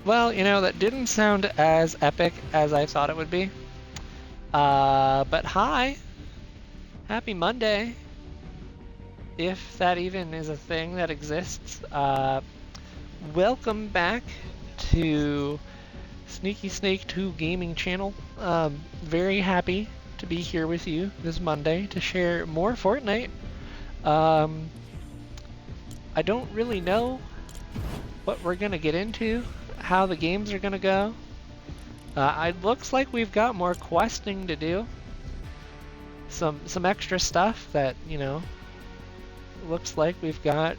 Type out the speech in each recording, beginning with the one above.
Well, you know, that didn't sound as epic as I thought it would be. But hi, happy Monday, if that even is a thing that exists. Welcome back to Sneaky Snake 2 Gaming Channel. Very happy to be here with you this Monday to share more Fortnite. I don't really know what we're gonna get into, how the games are gonna go. It looks like we've got more questing to do. Some extra stuff that, you know, looks like we've got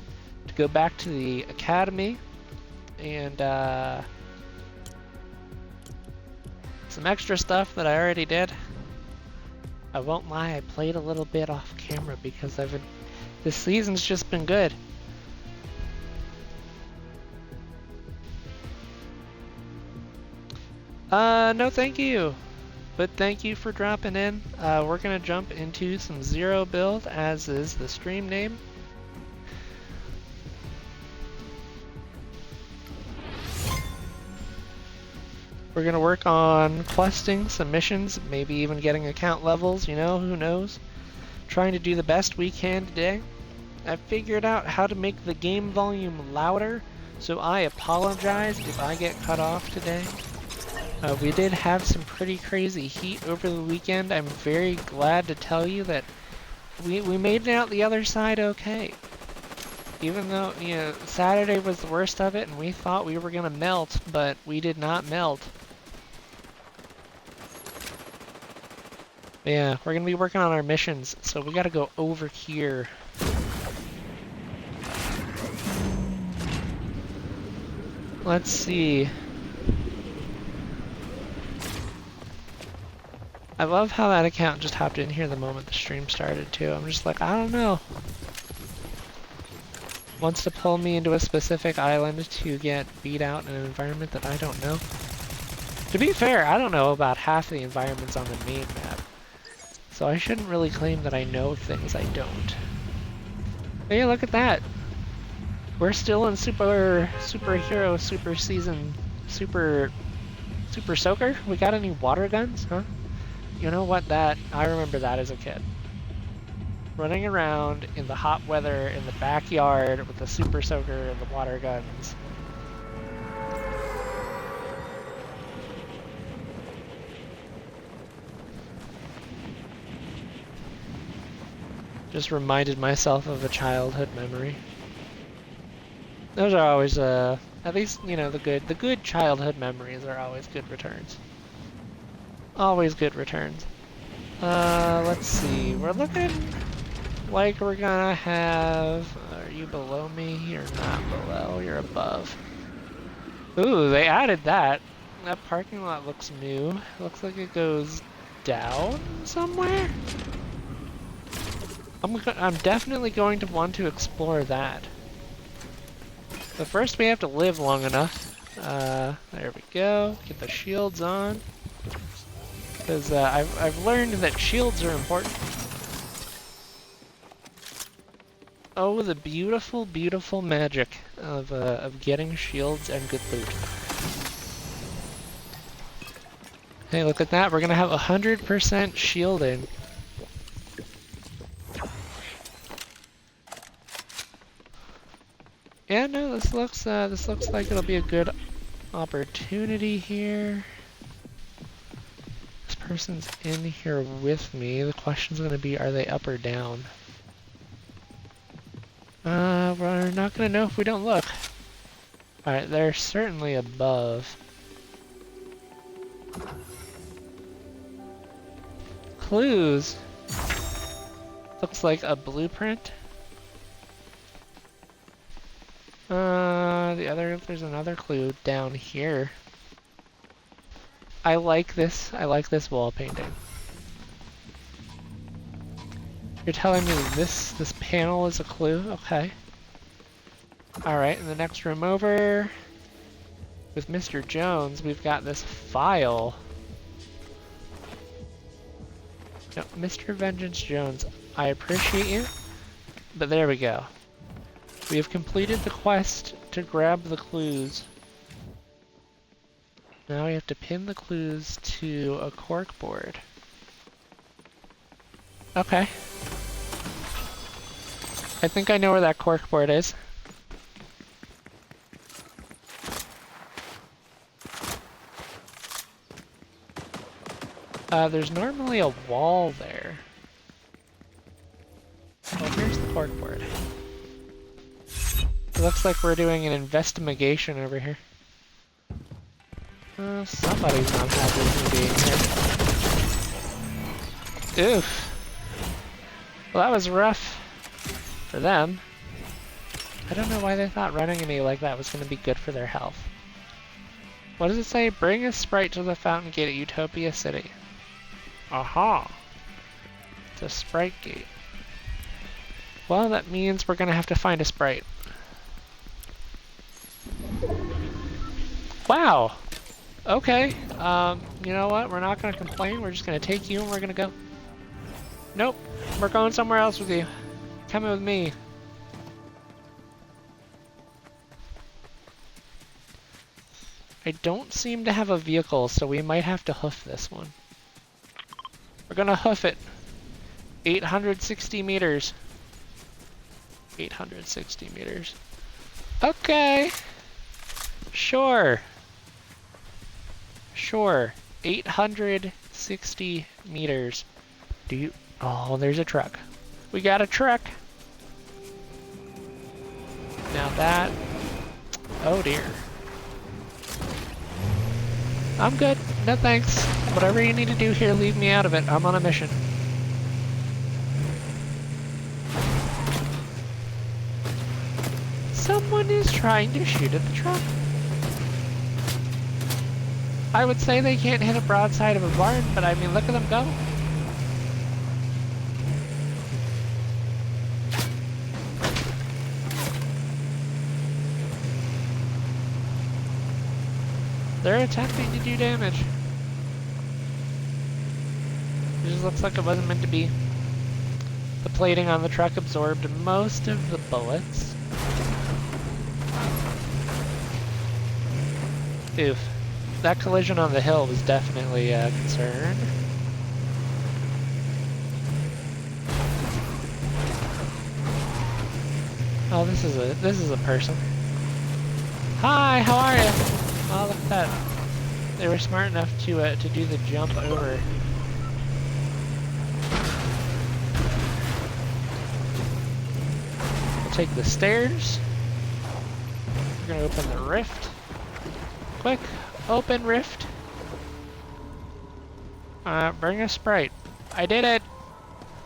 to go back to the academy and some extra stuff that I already did. I won't lie, I played a little bit off camera because this season's just been good. No thank you. But thank you for dropping in. We're gonna jump into some Zerobuild, as is the stream name. We're gonna work on questing, some missions, maybe even getting account levels, you know, who knows. Trying to do the best we can today. I've figured out how to make the game volume louder, so I apologize if I get cut off today. We did have some pretty crazy heat over the weekend. I'm very glad to tell you that we made it out the other side okay. Even though, you know, Saturday was the worst of it and we thought we were gonna melt, but we did not melt. But yeah, we're gonna be working on our missions, so we gotta go over here. Let's see. I love how that account just hopped in here the moment the stream started too. I'm just like, I don't know. Wants to pull me into a specific island to get beat out in an environment that I don't know. To be fair, I don't know about half the environments on the main map. So I shouldn't really claim that I know things I don't. But yeah, look at that. We're still in superhero, super season, super soaker? We got any water guns, huh? You know what, I remember that as a kid. Running around in the hot weather in the backyard with the super soaker and the water guns. Just reminded myself of a childhood memory. Those are always, at least, you know, the good childhood memories are always good returns. Always good returns. Let's see. We're looking like we're gonna have... Are you below me? You're not below. You're above. Ooh, they added that. That parking lot looks new. Looks like it goes down somewhere. I'm definitely going to want to explore that. But first we have to live long enough. There we go. Get the shields on. Because I've learned that shields are important. Oh, the beautiful, beautiful magic of getting shields and good loot. Hey, look at that! We're gonna have 100% shielding. Yeah, no, this looks like it'll be a good opportunity here. Person's in here with me. The question's gonna be, are they up or down? We're not gonna know if we don't look. Alright, they're certainly above. Clues. Looks like a blueprint. There's another clue down here. I like this wall painting. You're telling me this panel is a clue? Okay. Alright, in the next room over, with Mr. Jones, we've got this file. No, Mr. Vengeance Jones, I appreciate you, but there we go. We have completed the quest to grab the clues. Now we have to pin the clues to a cork board. Okay. I think I know where that cork board is. There's normally a wall there. Oh, here's the cork board. It looks like we're doing an investigation over here. Somebody's not happy with me being here. Oof. Well, that was rough for them. I don't know why they thought running at me like that was going to be good for their health. What does it say? Bring a sprite to the fountain gate at Utopia City. Aha! It's a sprite gate. Well, that means we're going to have to find a sprite. Wow! Okay, you know what? We're not going to complain. We're just going to take you and we're going to go. Nope, we're going somewhere else with you. Coming with me. I don't seem to have a vehicle, so we might have to hoof this one. We're going to hoof it. 860 meters. 860 meters. Okay. Sure. Sure. 860 meters. Do you... Oh, there's a truck. We got a truck. Now that... Oh dear. I'm good. No thanks. Whatever you need to do here, leave me out of it. I'm on a mission. Someone is trying to shoot at the truck. I would say they can't hit a broadside of a barn, but I mean, look at them go. They're attempting to do damage. It just looks like it wasn't meant to be. The plating on the truck absorbed most of the bullets. Oof. That collision on the hill was definitely a concern. Oh, this is a person. Hi, how are you? Oh, look at that. They were smart enough to do the jump over. We'll take the stairs. We're gonna open the rift. Quick, open rift. Bring a sprite. I did it.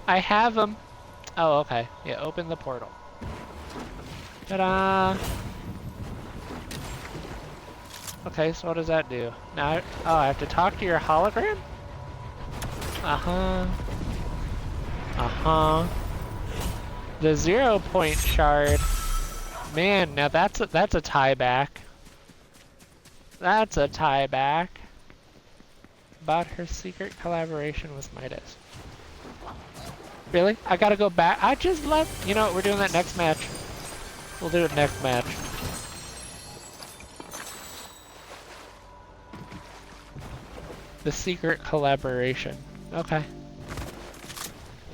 I have them. Oh, okay. Yeah, open the portal. Ta-da! Okay, so what does that do? Now, I have to talk to your hologram? Uh-huh. Uh-huh. The 0 point shard. Man, now that's a tie back. That's a tie back. About her secret collaboration with Midas. Really? I gotta go back? I just left. You know what? We're doing that next match. We'll do it next match. The secret collaboration. Okay.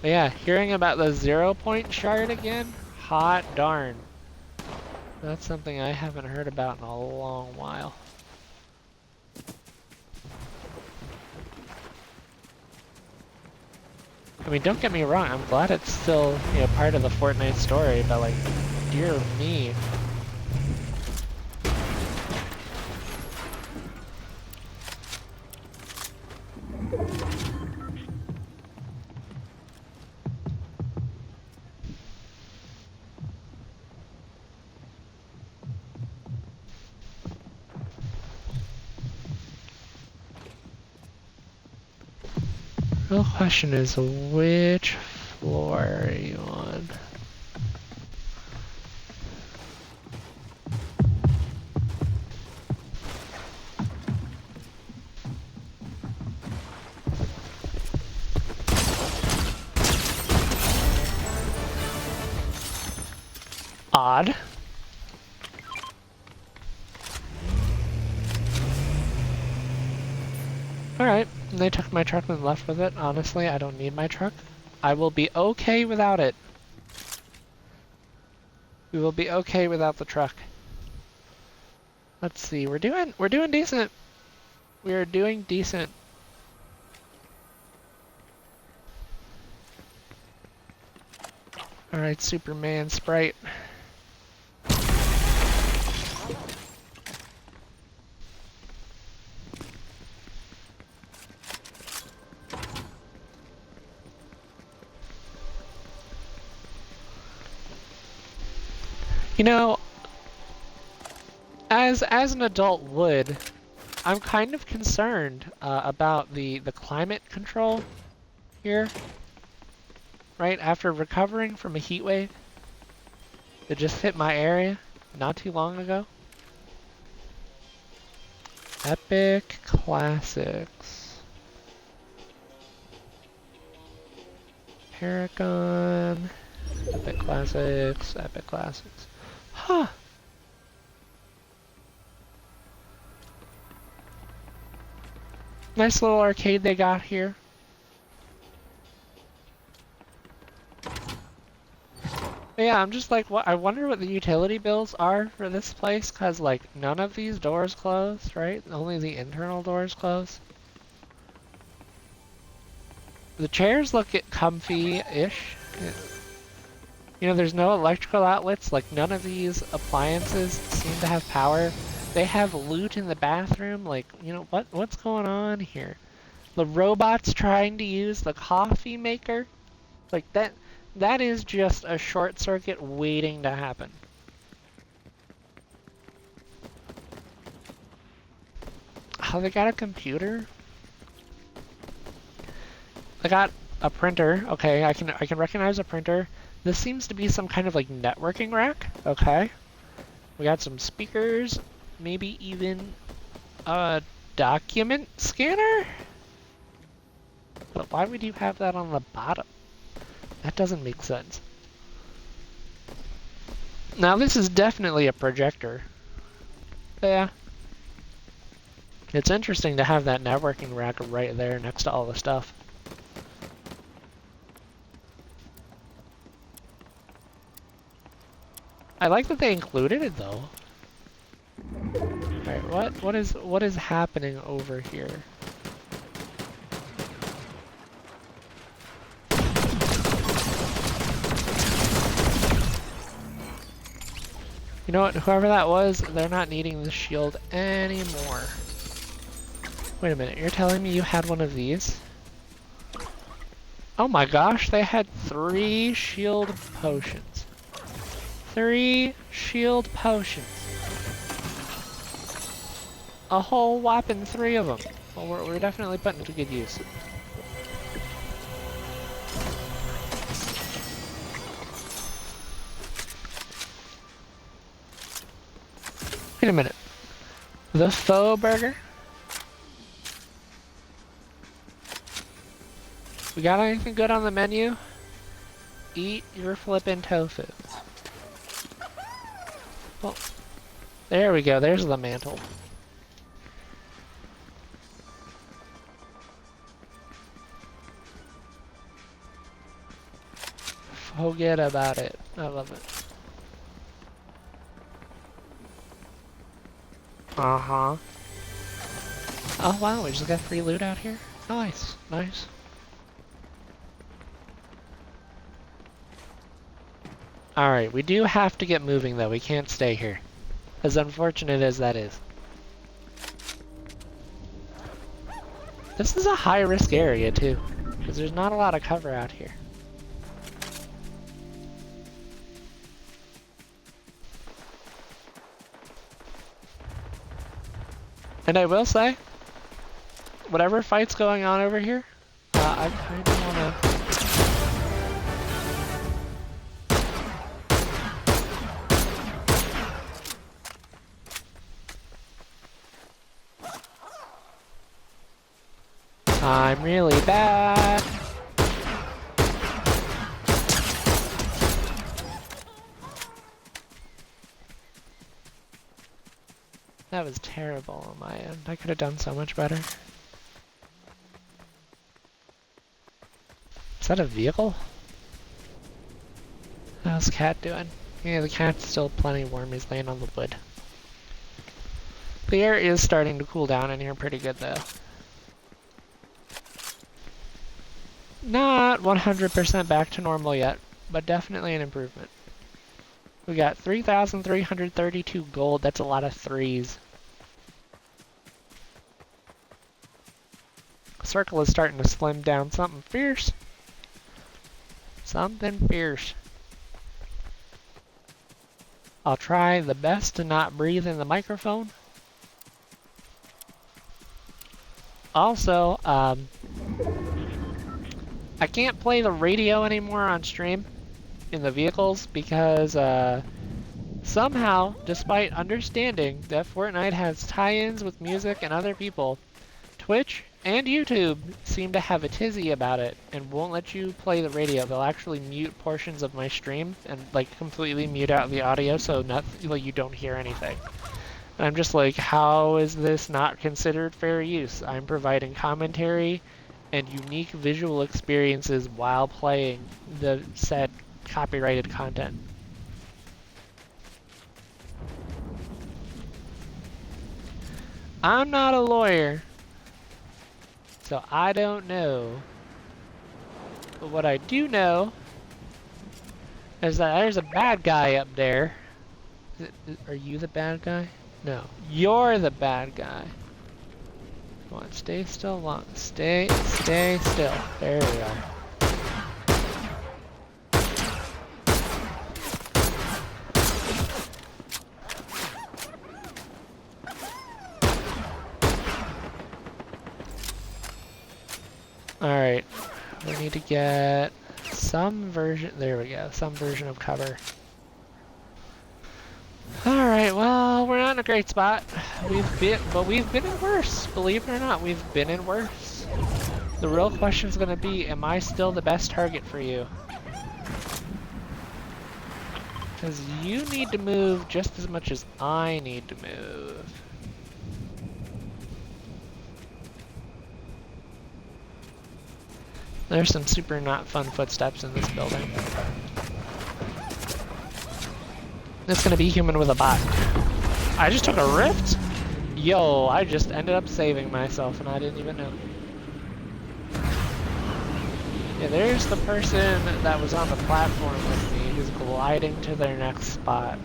But yeah, hearing about the 0 point shard again? Hot darn. That's something I haven't heard about in a long while. I mean, don't get me wrong, I'm glad it's still, you know, part of the Fortnite story, but like, dear me. Real question is, which floor are you on? Odd. Alright, they took my truck and left with it. Honestly, I don't need my truck. I will be okay without it. We will be okay without the truck. Let's see, we're doing decent. We are doing decent. Alright, Superman Sprite. You know, as an adult would, I'm kind of concerned about the climate control here. Right after recovering from a heat wave that just hit my area not too long ago. Epic Classics. Paragon. Epic Classics. Epic Classics. Huh. Nice little arcade they got here. But yeah, I'm just like, what? I wonder what the utility bills are for this place, cause like none of these doors close, right? Only the internal doors close. The chairs look comfy-ish. You know, there's no electrical outlets. Like none of these appliances seem to have power. They have loot in the bathroom. Like, you know, what's going on here? The robot's trying to use the coffee maker. Like that is just a short circuit waiting to happen. Oh, they got a computer? I got a printer. Okay, I can recognize a printer. This seems to be some kind of like networking rack. Okay. We got some speakers, maybe even a document scanner? But why would you have that on the bottom? That doesn't make sense. Now this is definitely a projector. Yeah. It's interesting to have that networking rack right there next to all the stuff. I like that they included it though. Alright, what is happening over here? You know what, whoever that was, they're not needing the shield anymore. Wait a minute, you're telling me you had one of these? Oh my gosh, they had 3 shield potions. 3 shield potions. A whole whopping 3 of them. Well, we're definitely putting it to good use. Wait a minute. The faux burger? We got anything good on the menu? Eat your flippin' tofu. Well, there we go. There's the mantle. Forget about it. I love it. Uh-huh. Oh wow, we just got free loot out here? Nice, nice. Alright, we do have to get moving though, we can't stay here. As unfortunate as that is. This is a high-risk area too, because there's not a lot of cover out here. And I will say, whatever fight's going on over here, I kind of wanna... I'm really bad. That was terrible on my end. I could have done so much better. Is that a vehicle? How's the cat doing? Yeah, the cat's still plenty warm. He's laying on the wood. The air is starting to cool down in here pretty good, though. Not 100% back to normal yet, but definitely an improvement. We got 3,332 gold. That's a lot of threes. Circle is starting to slim down something fierce. Something fierce. I'll try the best to not breathe in the microphone. Also, I can't play the radio anymore on stream in the vehicles because somehow, despite understanding that Fortnite has tie-ins with music and other people, Twitch and YouTube seem to have a tizzy about it and won't let you play the radio. They'll actually mute portions of my stream and like completely mute out the audio so like you don't hear anything. And I'm just like, how is this not considered fair use? I'm providing commentary and unique visual experiences while playing the said copyrighted content. I'm not a lawyer, so I don't know. But what I do know is that there's a bad guy up there. Are you the bad guy? No, you're the bad guy. Come on, stay still long. Stay still. There we are. Alright, we need to get some version, there we go, some version of cover. Alright, well, we're not in a great spot. We've been in worse. Believe it or not, we've been in worse. The real question is going to be, am I still the best target for you? Because you need to move just as much as I need to move. There's some super not fun footsteps in this building. It's gonna be human with a bot. I just took a rift? Yo, I just ended up saving myself and I didn't even know. Yeah, there's the person that was on the platform with me who's gliding to their next spot.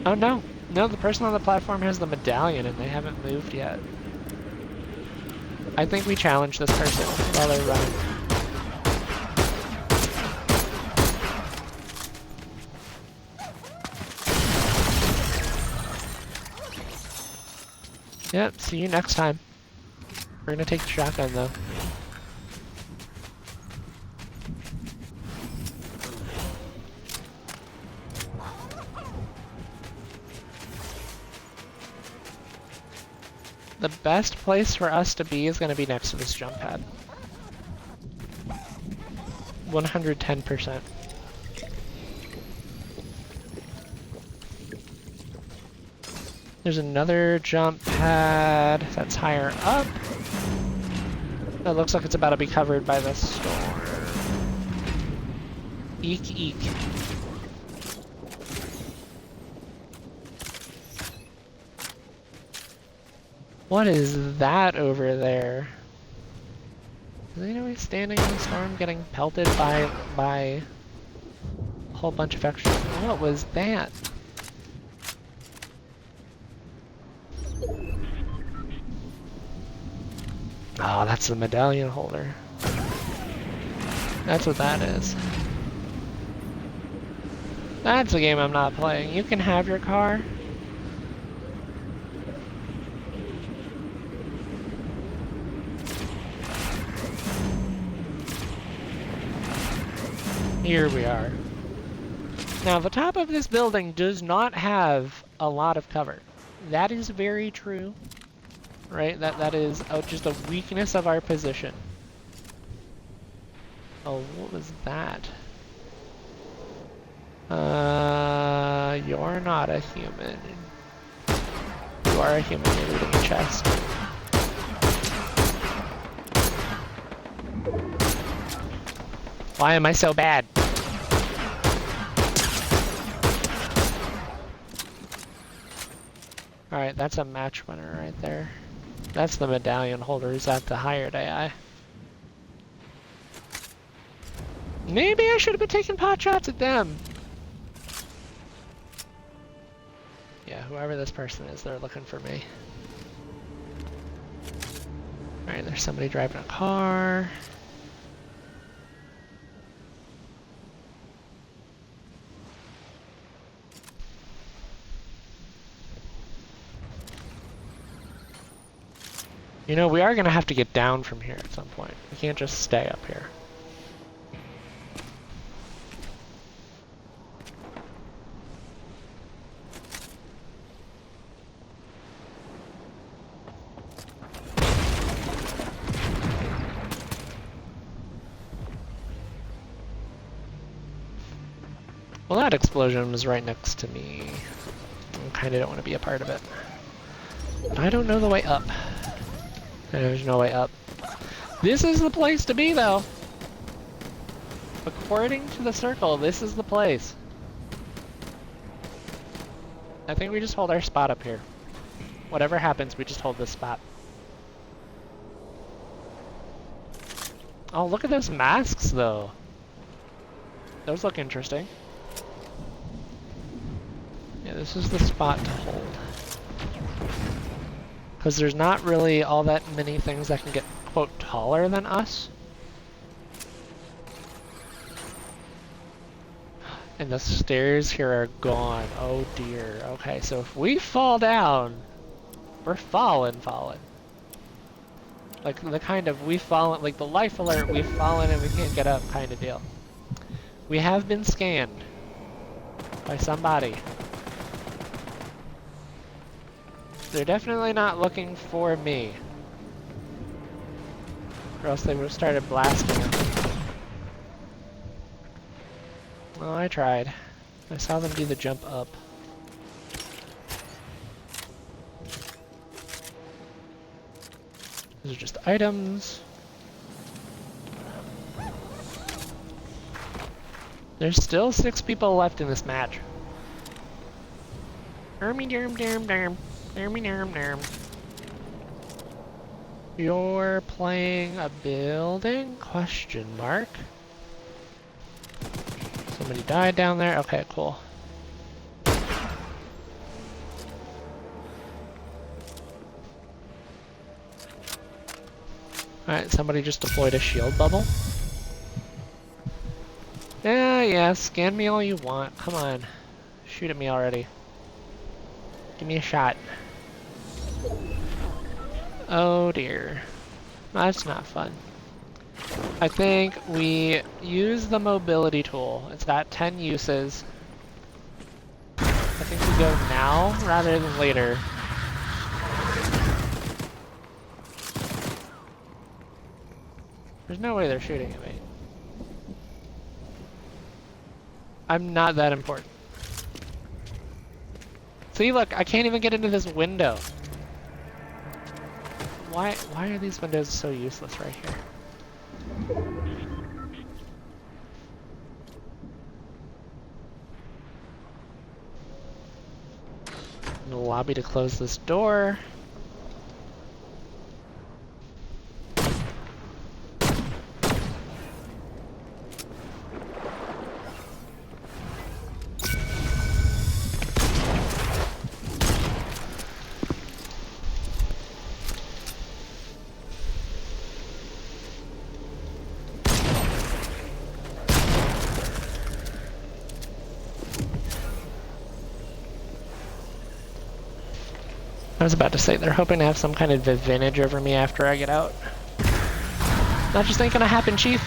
Oh no. No, the person on the platform has the medallion and they haven't moved yet. I think we challenge this person while they're running. Yep, see you next time. We're gonna take the shotgun though. The best place for us to be is gonna be next to this jump pad. 110%. There's another jump pad that's higher up. It looks like it's about to be covered by the storm. Eek eek. What is that over there? Is anybody standing in the storm getting pelted by a whole bunch of extra? What was that? Oh, that's the medallion holder. That's what that is. That's a game I'm not playing. You can have your car. Here we are. Now, the top of this building does not have a lot of cover. That is very true. Right? That is just a weakness of our position. Oh, what was that? You're not a human. You are a human, you're looting a chest. Why am I so bad? Alright, that's a match winner right there. That's the medallion holder who's at the hired AI. Maybe I should have been taking pot shots at them. Yeah, whoever this person is, they're looking for me. Alright, there's somebody driving a car. You know, we are gonna have to get down from here at some point. We can't just stay up here. Well, that explosion was right next to me. I kinda don't want to be a part of it. But I don't know the way up. There's no way up. This is the place to be, though. According to the circle, this is the place. I think we just hold our spot up here. Whatever happens, we just hold this spot. Oh, look at those masks, though. Those look interesting. Yeah, this is the spot to hold. Because there's not really all that many things that can get, quote, taller than us. And the stairs here are gone. Oh dear. Okay, so if we fall down, we're falling. Like the kind of we've fallen, like the life alert, we've fallen and we can't get up kind of deal. We have been scanned by somebody. They're definitely not looking for me. Or else they would have started blasting them. Well, I tried. I saw them do the jump up. These are just items. There's still 6 people left in this match. You're playing a building? Question mark. Somebody died down there. Okay, cool. Alright, somebody just deployed a shield bubble. Yeah, scan me all you want. Come on. Shoot at me already. Give me a shot. Oh dear. That's not fun. I think we use the mobility tool. It's got 10 uses. I think we go now rather than later. There's no way they're shooting at me. I'm not that important. See, look, I can't even get into this window. Why are these windows so useless right here? In the lobby to close this door. I was about to say, they're hoping to have some kind of advantage over me after I get out. That just ain't gonna happen, Chief.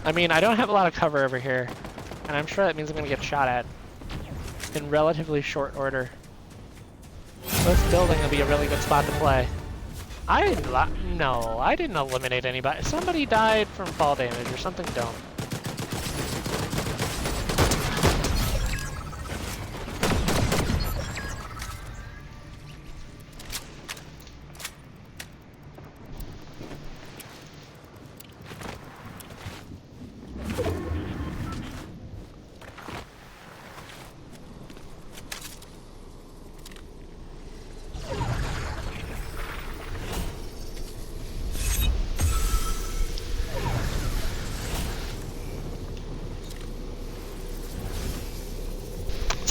I mean, I don't have a lot of cover over here, and I'm sure that means I'm gonna get shot at in relatively short order. This building will be a really good spot to play. I didn't eliminate anybody. Somebody died from fall damage or something dumb.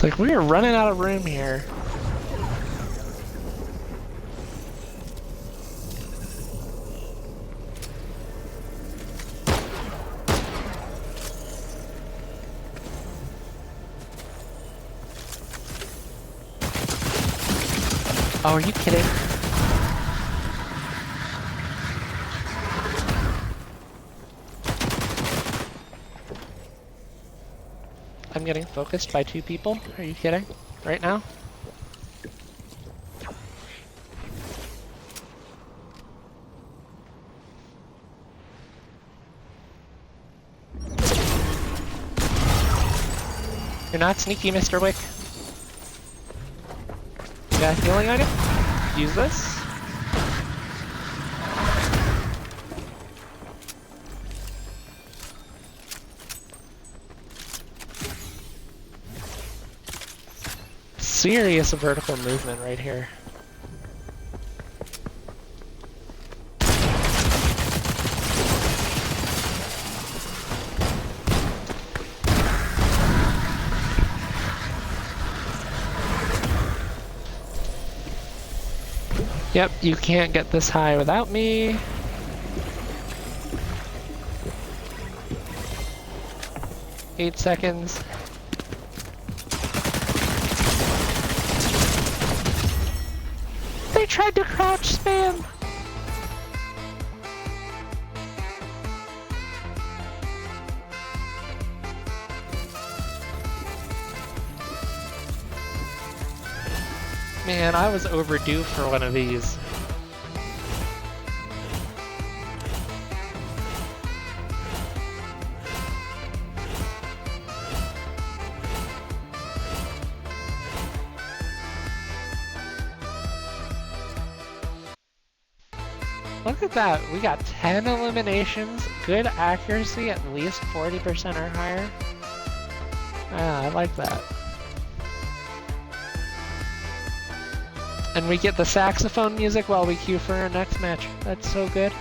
It's like we are running out of room here. Oh, are you kidding? I'm getting focused by 2 people. Are you kidding? Right now? You're not sneaky, Mr. Wick. Got a healing item? Use this. Serious vertical movement right here. Yep, you can't get this high without me. Eight seconds. They tried to crouch spam. Man, I was overdue for one of these. Look at that, we got 10 eliminations, good accuracy, at least 40% or higher. Ah, I like that. And we get the saxophone music while we queue for our next match. That's so good.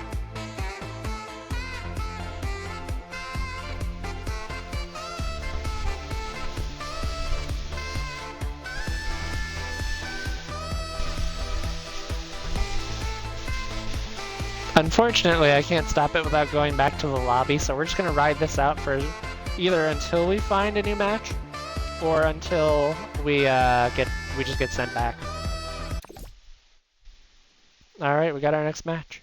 Unfortunately, I can't stop it without going back to the lobby, so we're just gonna ride this out for either until we find a new match, or until we just get sent back. All right, we got our next match.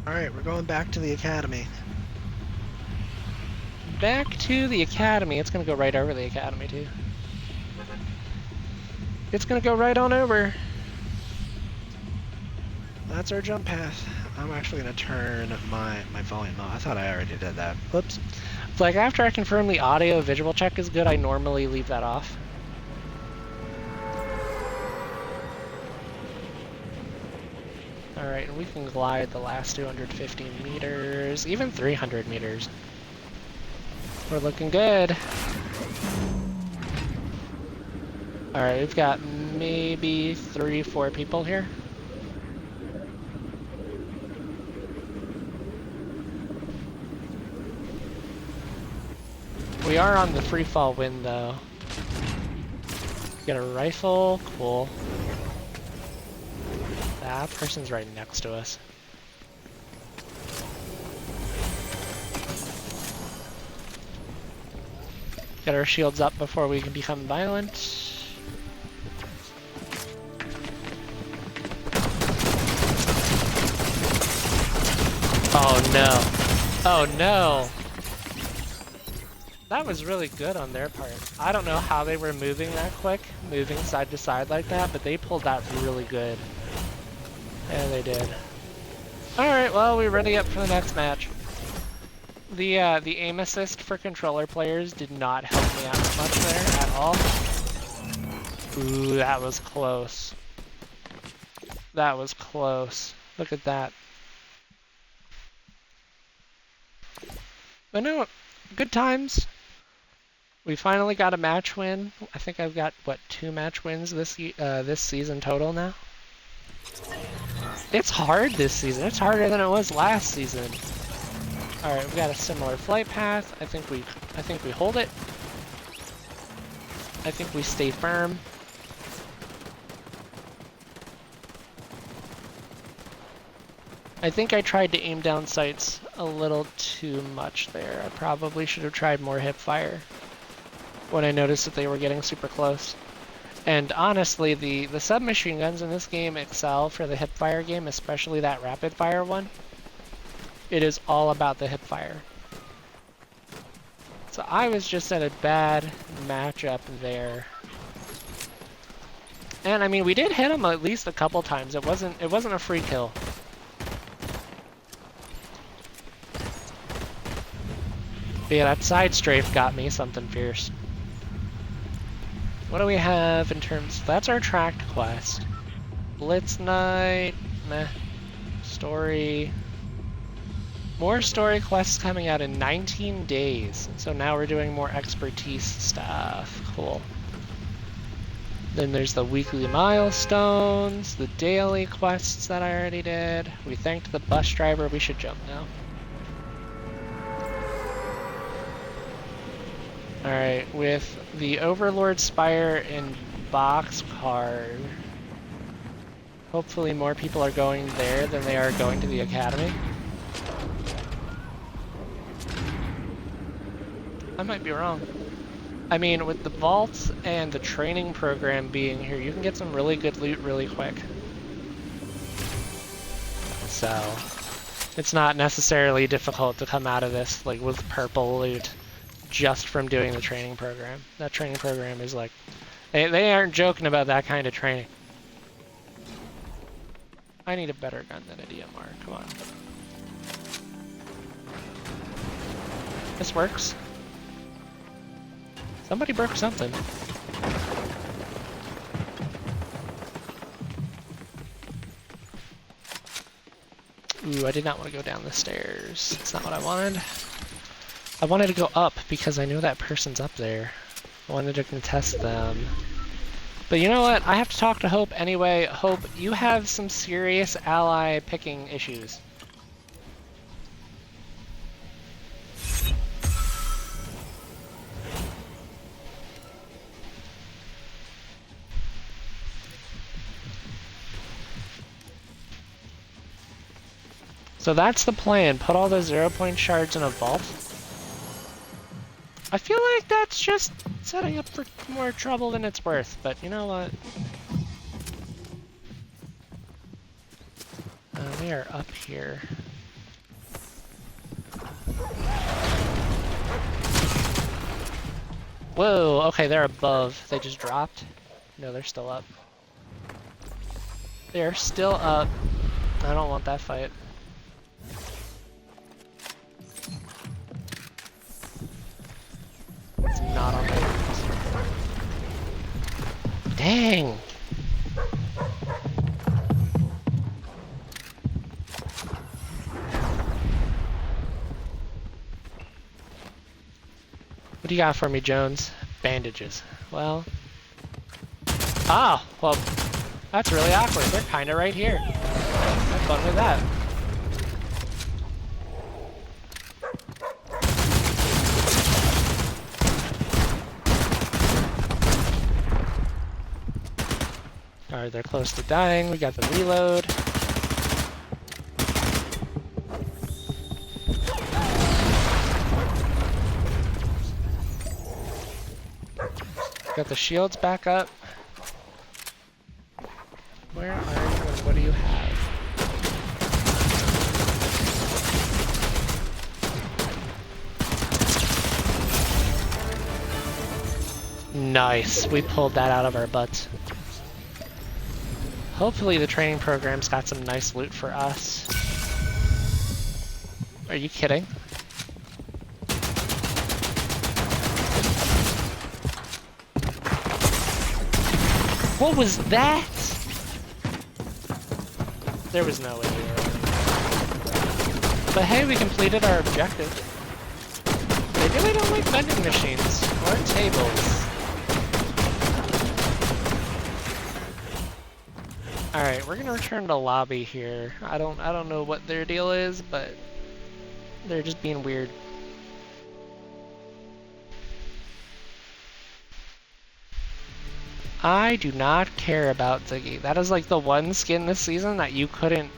Alright, we're going back to the academy. Back to the academy. It's gonna go right over the academy too. It's gonna go right on over. That's our jump path. I'm actually going to turn my volume off. I thought I already did that. Whoops. It's like after I confirm the audio visual check is good, I normally leave that off. Alright, and we can glide the last 250 meters, even 300 meters. We're looking good. Alright, we've got maybe 3-4 people here. We are on the free fall wind though. Got a rifle, cool. That person's right next to us. Get our shields up before we can become violent. Oh no. Oh no. That was really good on their part. I don't know how they were moving that quick, moving side to side like that, but they pulled that really good. Yeah, they did. Alright, well, we're ready up for the next match. The aim assist for controller players did not help me out much there at all. Ooh, that was close. That was close. Look at that. But no, good times. We finally got a match win. I think I've got, what, 2 match wins this season total now? It's hard this season. It's harder than it was last season. All right, we got a similar flight path. I think we hold it. I think we stay firm. I think I tried to aim down sights a little too much there. I probably should have tried more hip fire when I noticed that they were getting super close. And honestly, the submachine guns in this game excel for the hip fire game, especially that rapid fire one. It is all about the hip fire. So I was just at a bad matchup there. And I mean, we did hit him at least a couple times. It wasn't a free kill. But yeah, that side strafe got me something fierce. What do we have in terms? That's our tracked quest. Blitz night, meh. Story. More story quests coming out in 19 days. So now we're doing more expertise stuff. Cool. Then there's the weekly milestones, the daily quests that I already did. We thanked the bus driver. We should jump now. Alright, with the Overlord Spire and Boxcar, hopefully more people are going there than they are going to the Academy. I might be wrong. I mean, with the vaults and the training program being here, you can get some really good loot really quick. So, it's not necessarily difficult to come out of this like with purple loot just from doing the training program. That training program is like, they aren't joking about that kind of training. I need a better gun than a DMR, come on. This works. Somebody broke something. Ooh, I did not want to go down the stairs. That's not what I wanted. I wanted to go up because I knew that person's up there. I wanted to contest them. But you know what? I have to talk to Hope anyway. Hope, you have some serious ally picking issues. So that's the plan. Put all the 0-point shards in a vault. I feel like that's just setting up for more trouble than it's worth, but you know what? We are up here. Whoa, okay, they're above. They just dropped? No, they're still up. They are still up. I don't want that fight. It's not on my list. Dang! What do you got for me, Jones? Bandages. Well... Ah! Well, that's really awkward. They're kinda right here. Have fun with that. Alright, they're close to dying. We got the reload. Got the shields back up. Where are you and what do you have? Nice. We pulled that out of our butts. Hopefully the training program's got some nice loot for us. Are you kidding? What was that? There was no way we were winning. But hey, we completed our objective. They really don't like vending machines or tables. Alright, we're gonna return to lobby here. I don't know what their deal is, but they're just being weird. I do not care about Ziggy. That is like the one skin this season that you couldn't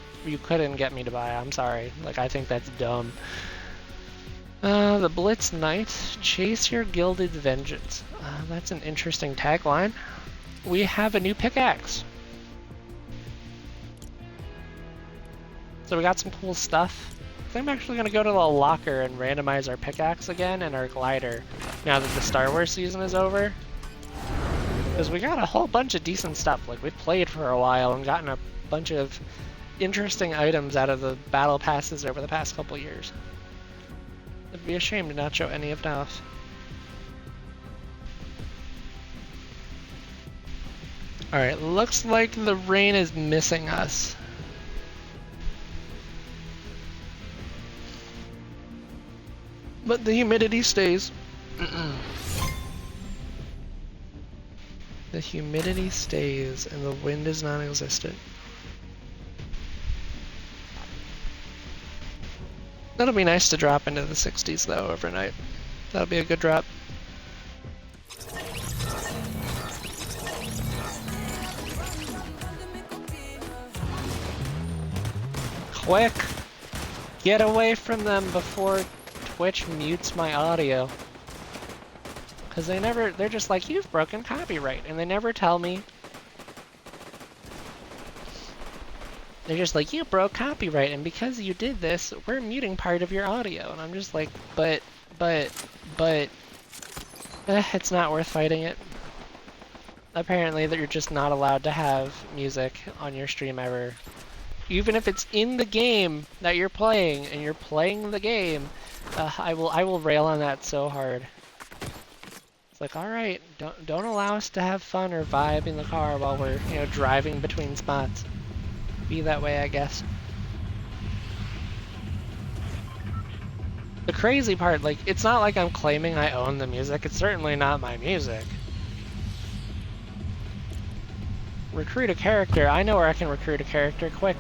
get me to buy. I'm sorry. Like, I think that's dumb. The Blitz Knight, chase your gilded vengeance. That's an interesting tagline. We have a new pickaxe. So we got some cool stuff. I think I'm actually gonna go to the locker and randomize our pickaxe again and our glider now that the Star Wars season is over. Because we got a whole bunch of decent stuff. Like, we played for a while and gotten a bunch of interesting items out of the battle passes over the past couple years. It'd be a shame to not show any of it off. Alright, looks like the rain is missing us. But the humidity stays. The humidity stays and the wind is non-existent. That'll be nice to drop into the 60s though overnight. That'll be a good drop. Quick! Get away from them before Twitch mutes my audio. Cause they're just like, you've broken copyright, and they never tell me. They're just like, you broke copyright, and because you did this, we're muting part of your audio. And I'm just like, but, it's not worth fighting it. Apparently, that you're just not allowed to have music on your stream ever. Even if it's in the game that you're playing, and you're playing the game, I will rail on that so hard. It's like, all right, don't allow us to have fun or vibe in the car while we're, driving between spots. Be that way, I guess. The crazy part, like, it's not like I'm claiming I own the music. It's certainly not my music. Recruit a character. I know where I can recruit a character. Quick.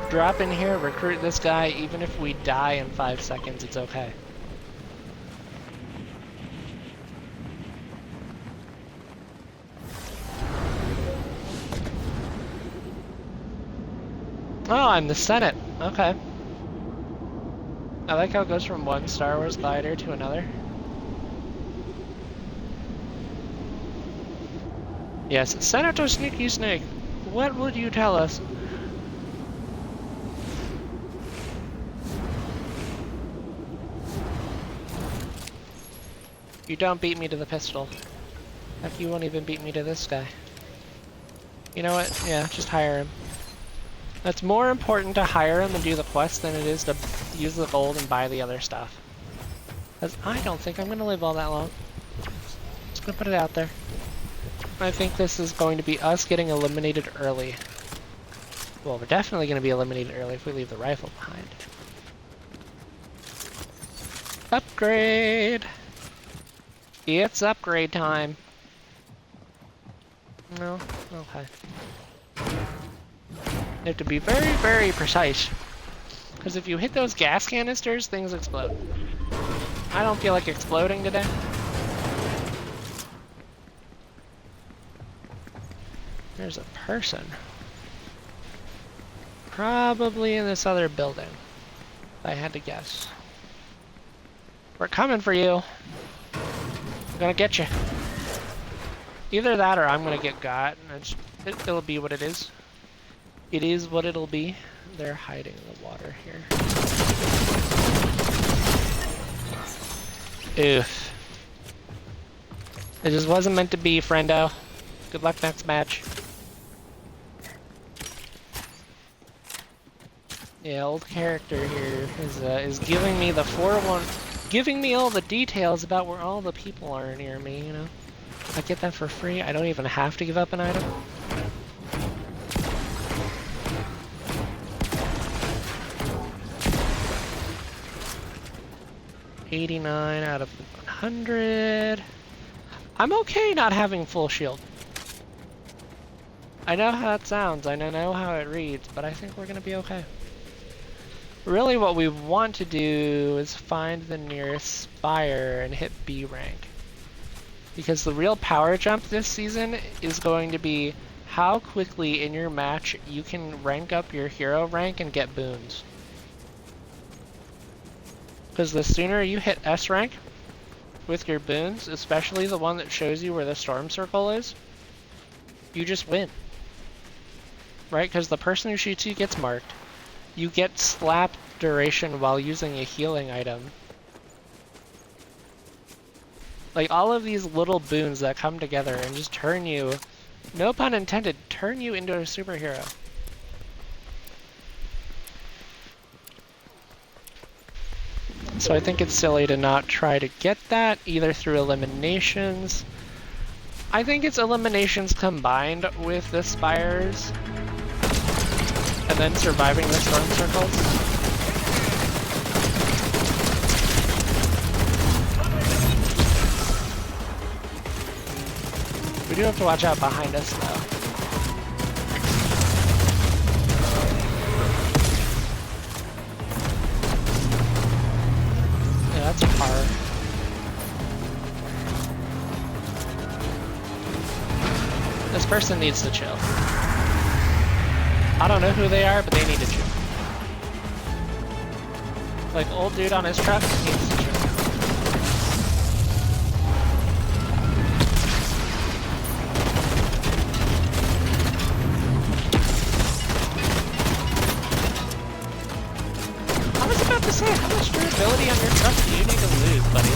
Drop in here, recruit this guy. Even if we die in 5 seconds, it's okay. Oh, I'm the Senate. Okay. I like how it goes from one Star Wars glider to another. Yes, Senator Sneaky Snake, what would you tell us? You don't beat me to the pistol. Heck, you won't even beat me to this guy. You know what? Yeah, just hire him. It's more important to hire him and do the quest than it is to use the gold and buy the other stuff. Because I don't think I'm going to live all that long. Just going to put it out there. I think this is going to be us getting eliminated early. Well, we're definitely going to be eliminated early if we leave the rifle behind. Upgrade! It's upgrade time. No? Okay. You have to be very, very precise. Because if you hit those gas canisters, things explode. I don't feel like exploding today. There's a person. Probably in this other building, if I had to guess. We're coming for you. I'm gonna get you. Either that or I'm gonna get got, and it'll be what it is. It is what it'll be. They're hiding in the water here. Oof. It just wasn't meant to be, friendo. Good luck next match. Yeah, old character here is giving me the 401, giving me all the details about where all the people are near me, you know? I get that for free. I don't even have to give up an item. $89 out of 100. I'm okay not having full shield. I know how it sounds, I know how it reads, but I think we're gonna be okay. Really what we want to do is find the nearest spire and hit B rank. Because the real power jump this season is going to be how quickly in your match you can rank up your hero rank and get boons. Because the sooner you hit S rank with your boons, especially the one that shows you where the storm circle is, you just win. Right? Because the person who shoots you gets marked. You get slap duration while using a healing item. Like all of these little boons that come together and just turn you, no pun intended, turn you into a superhero. So I think it's silly to not try to get that either through eliminations. I think it's eliminations combined with the spires and then surviving the storm circles. We do have to watch out behind us though. Yeah, that's a car. This person needs to chill. I don't know who they are, but they need to chill. Like old dude on his truck needs to chill. I was about to say, how much durability on your truck do you need to lose, buddy?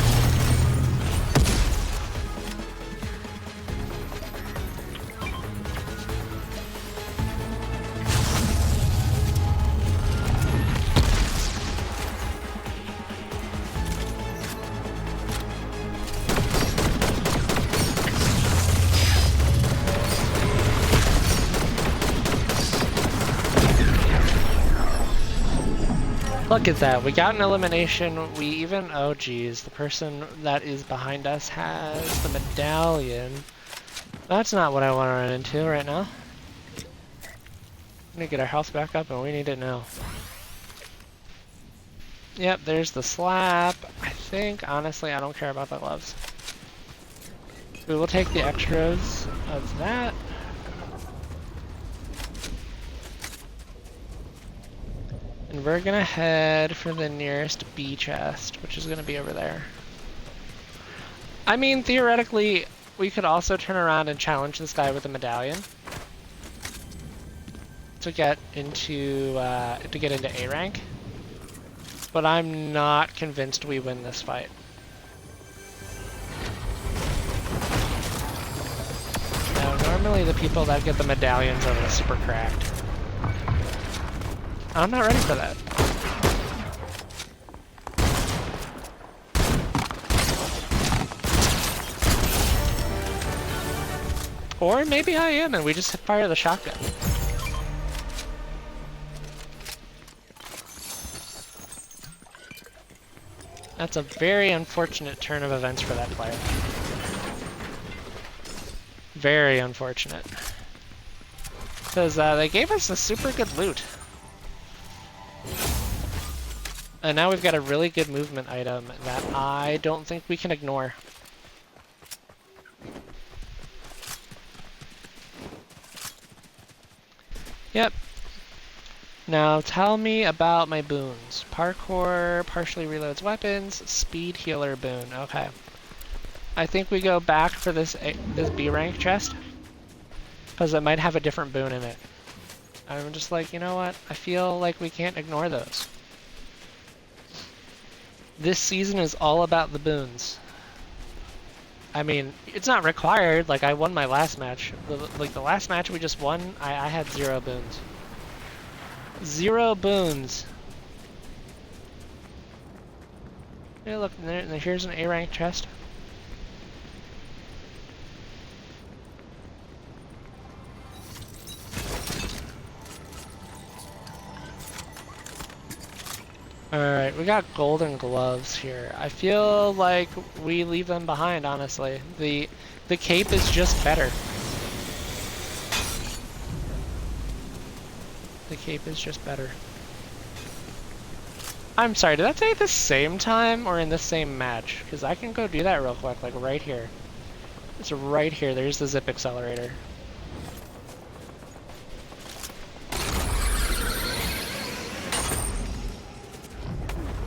Look at that, we got an elimination, we even, oh geez, the person that is behind us has the medallion. That's not what I want to run into right now. We need to get our health back up and we need it now. Yep, there's the slap. I think, honestly, I don't care about the gloves. We will take the extras of that. And we're gonna head for the nearest B chest, which is gonna be over there. I mean, theoretically, we could also turn around and challenge this guy with a medallion to get into A rank. But I'm not convinced we win this fight. Now, normally the people that get the medallions are the super cracked. I'm not ready for that. Or maybe I am and we just fire the shotgun. That's a very unfortunate turn of events for that player. Very unfortunate. Because they gave us a super good loot. And now we've got a really good movement item that I don't think we can ignore. Yep. Now tell me about my boons. Parkour partially reloads weapons, speed healer boon. Okay. I think we go back for this B rank chest because it might have a different boon in it. I'm just like, you know what? I feel like we can't ignore those. This season is all about the boons. I mean, it's not required. Like, I won my last match. The last match we just won, I had 0 boons. 0 boons. Hey, look, here's an A-rank chest. Alright, we got golden gloves here. I feel like we leave them behind, honestly. The cape is just better. The cape is just better. I'm sorry, did that say at the same time or in the same match? Because I can go do that real quick, like right here. It's right here, there's the zip accelerator.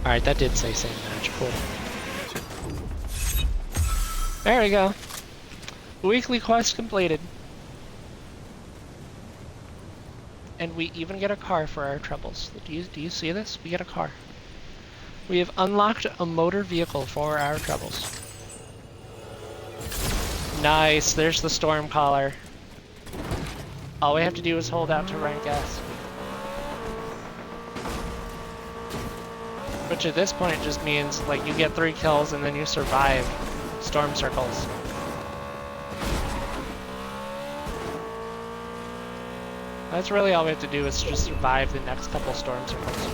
Alright, that did say same match, cool. There we go. Weekly quest completed. And we even get a car for our troubles. Do you see this? We get a car. We have unlocked a motor vehicle for our troubles. Nice, there's the storm caller. All we have to do is hold out to rank S. Which at this point just means like you get 3 kills and then you survive storm circles. That's really all we have to do is just survive the next couple storm circles.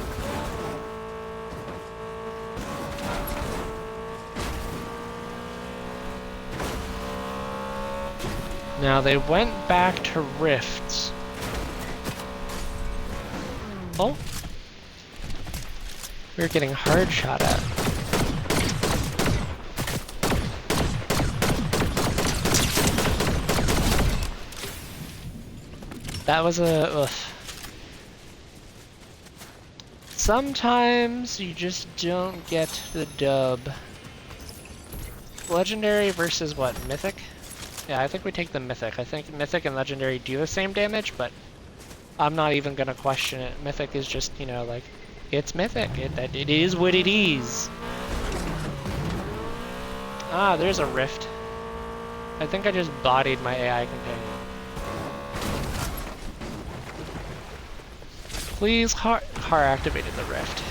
Now they went back to rifts. Oh. We were getting hard shot at. That was a... ugh. Sometimes you just don't get the dub. Legendary versus what? Mythic? Yeah, I think we take the Mythic. I think Mythic and Legendary do the same damage, but I'm not even gonna question it. Mythic is just, you know, like, it's Mythic. It is what it is. Ah, there's a rift. I think I just bodied my AI companion. Please, car activated the rift.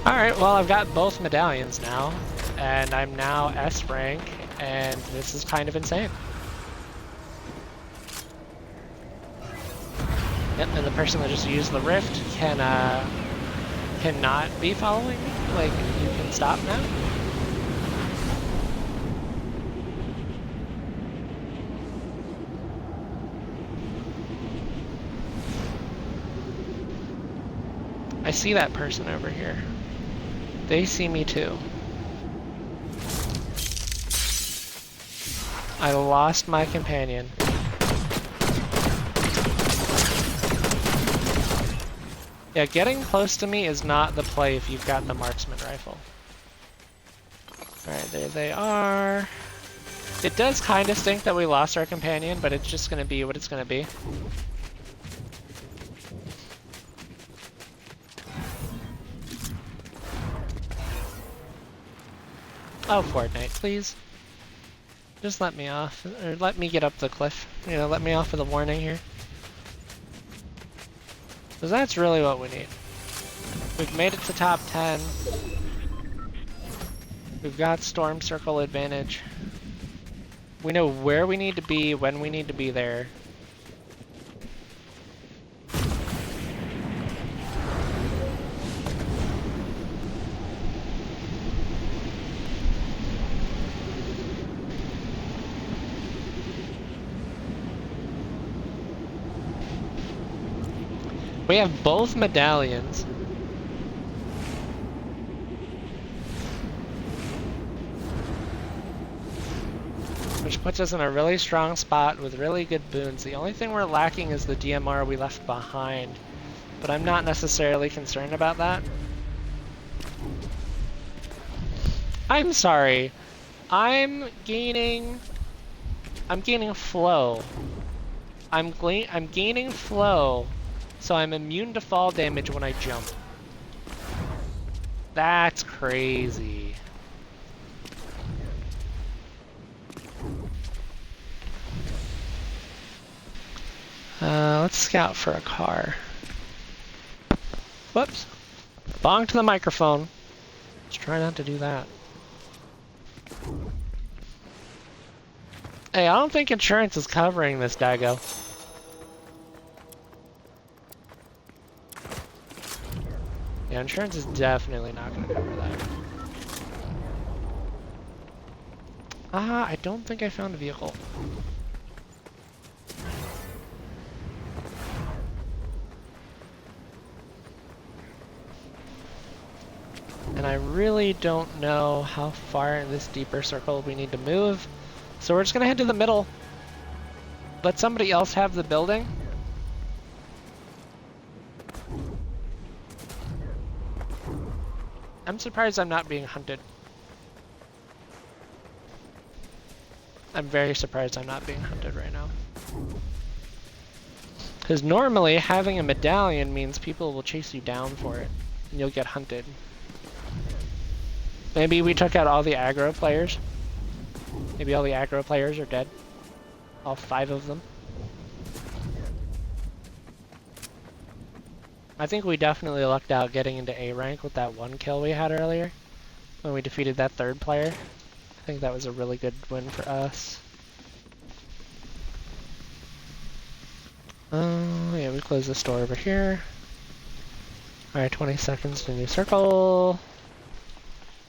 Alright, well I've got both medallions now, and I'm now S rank, and this is kind of insane. Yep, and the person that just used the rift cannot be following me. Like, you can stop now. I see that person over here. They see me too. I lost my companion. Yeah, getting close to me is not the play if you've got the marksman rifle. Alright, there they are. It does kind of stink that we lost our companion, but it's just gonna be what it's gonna be. Oh, Fortnite, please. Just let me off, or let me get up the cliff. You know, let me off with a warning here. Because that's really what we need. We've made it to top 10. We've got Storm Circle advantage. We know where we need to be, when we need to be there. We have both medallions. Which puts us in a really strong spot with really good boons. The only thing we're lacking is the DMR we left behind, but I'm not necessarily concerned about that. I'm sorry. I'm gaining flow. I'm gaining flow, so I'm immune to fall damage when I jump. That's crazy. Let's scout for a car. Whoops. Bong to the microphone. Let's try not to do that. Hey, I don't think insurance is covering this, Dago. Yeah, insurance is definitely not going to cover that. I don't think I found a vehicle. And I really don't know how far in this deeper circle we need to move. So we're just going to head to the middle. Let somebody else have the building. I'm surprised I'm not being hunted. I'm very surprised I'm not being hunted right now. Because normally having a medallion means people will chase you down for it and you'll get hunted. Maybe we took out all the aggro players. Maybe all the aggro players are dead. All 5 of them. I think we definitely lucked out getting into A rank with that 1 kill we had earlier when we defeated that 3rd player. I think that was a really good win for us. Yeah, we close this door over here. Alright, 20 seconds to new circle.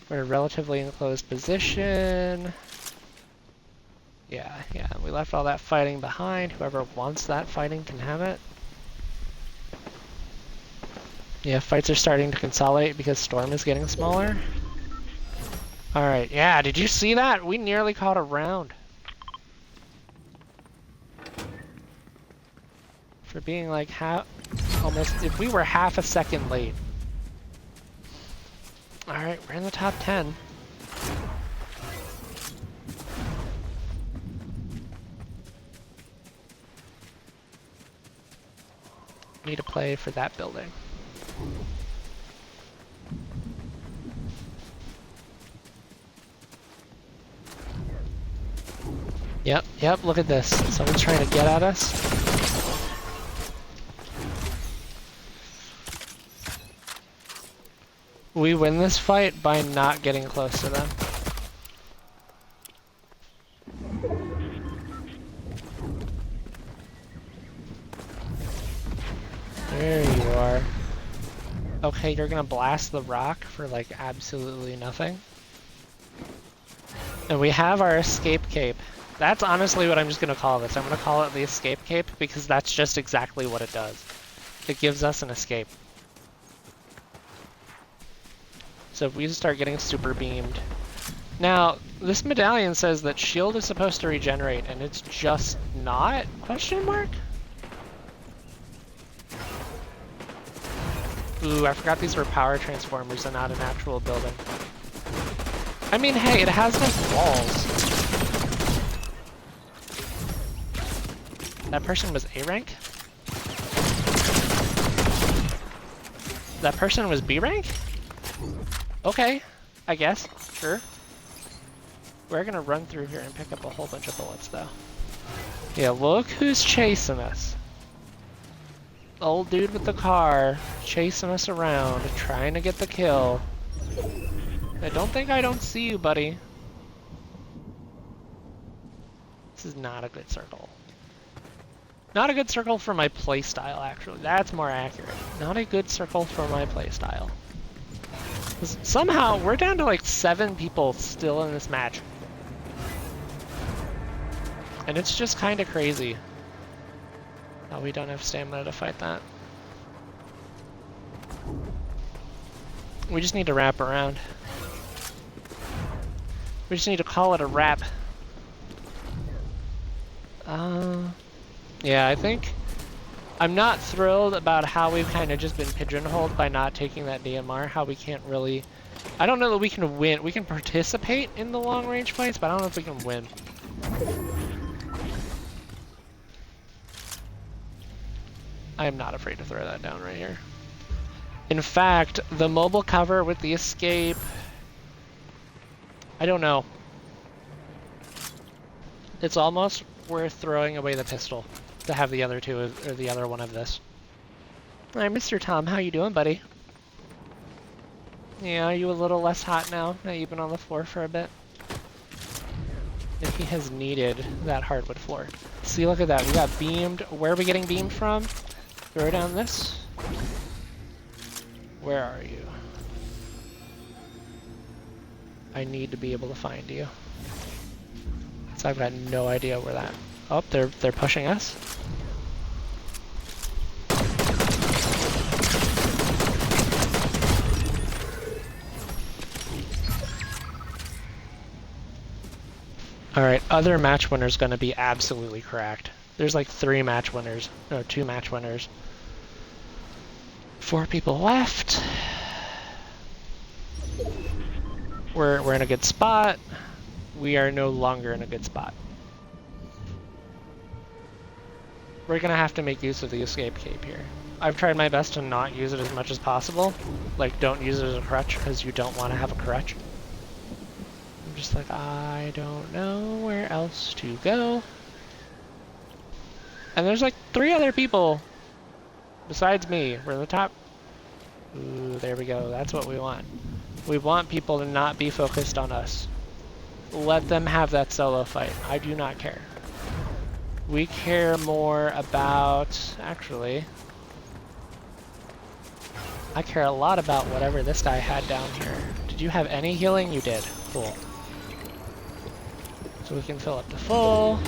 We're in a relatively enclosed position. Yeah, we left all that fighting behind. Whoever wants that fighting can have it. Yeah, fights are starting to consolidate because Storm is getting smaller. Alright, yeah, did you see that? We nearly caught a round. For being like almost, if we were half a second late. Alright, we're in the top 10. Need to play for that building. Yep, look at this. Someone's trying to get at us. We win this fight by not getting close to them. There you are. Okay, you're gonna blast the rock for like absolutely nothing. And we have our escape cape. That's honestly what I'm just gonna call this. I'm gonna call it the escape cape because that's just exactly what it does. It gives us an escape. So if we start getting super beamed. Now, this medallion says that shield is supposed to regenerate and it's just not? Question mark? Ooh, I forgot these were power transformers and not an actual building. I mean, hey, it has nice walls. That person was A rank? That person was B rank? Okay, I guess, sure. We're gonna run through here and pick up a whole bunch of bullets though. Yeah, look who's chasing us. Old dude with the car, chasing us around, trying to get the kill. I don't see you, buddy. This is not a good circle. Not a good circle for my playstyle, actually. That's more accurate. Not a good circle for my playstyle. Somehow, we're down to like 7 people still in this match. And it's just kind of crazy. Oh, we don't have stamina to fight that. We just need to wrap around. We just need to call it a wrap. Yeah, I think I'm not thrilled about how we've kind of just been pigeonholed by not taking that DMR, how we can't really... I don't know that we can win. We can participate in the long-range fights, but I don't know if we can win. I am not afraid to throw that down right here. In fact, the mobile cover with the escape... I don't know. It's almost worth throwing away the pistol to have the other two, or the other one of this. All right, Mr. Tom, how you doing, buddy? Yeah, are you a little less hot now that you've been on the floor for a bit? If he has needed that hardwood floor. See, look at that. We got beamed. Where are we getting beamed from? Throw down this. Where are you? I need to be able to find you. So I've got no idea where that... Oh, they're pushing us. Alright, other match winner's gonna be absolutely cracked. There's like 3 match winners, or 2 match winners. 4 people left. We're in a good spot. We are no longer in a good spot. We're gonna have to make use of the escape cape here. I've tried my best to not use it as much as possible. Like, don't use it as a crutch, because you don't want to have a crutch. I'm just like, I don't know where else to go. And there's like 3 other people besides me. We're in the top. Ooh, there we go. That's what we want. We want people to not be focused on us. Let them have that solo fight. I do not care. We care more about... Actually, I care a lot about whatever this guy had down here. Did you have any healing? You did. Cool. So we can fill up to full.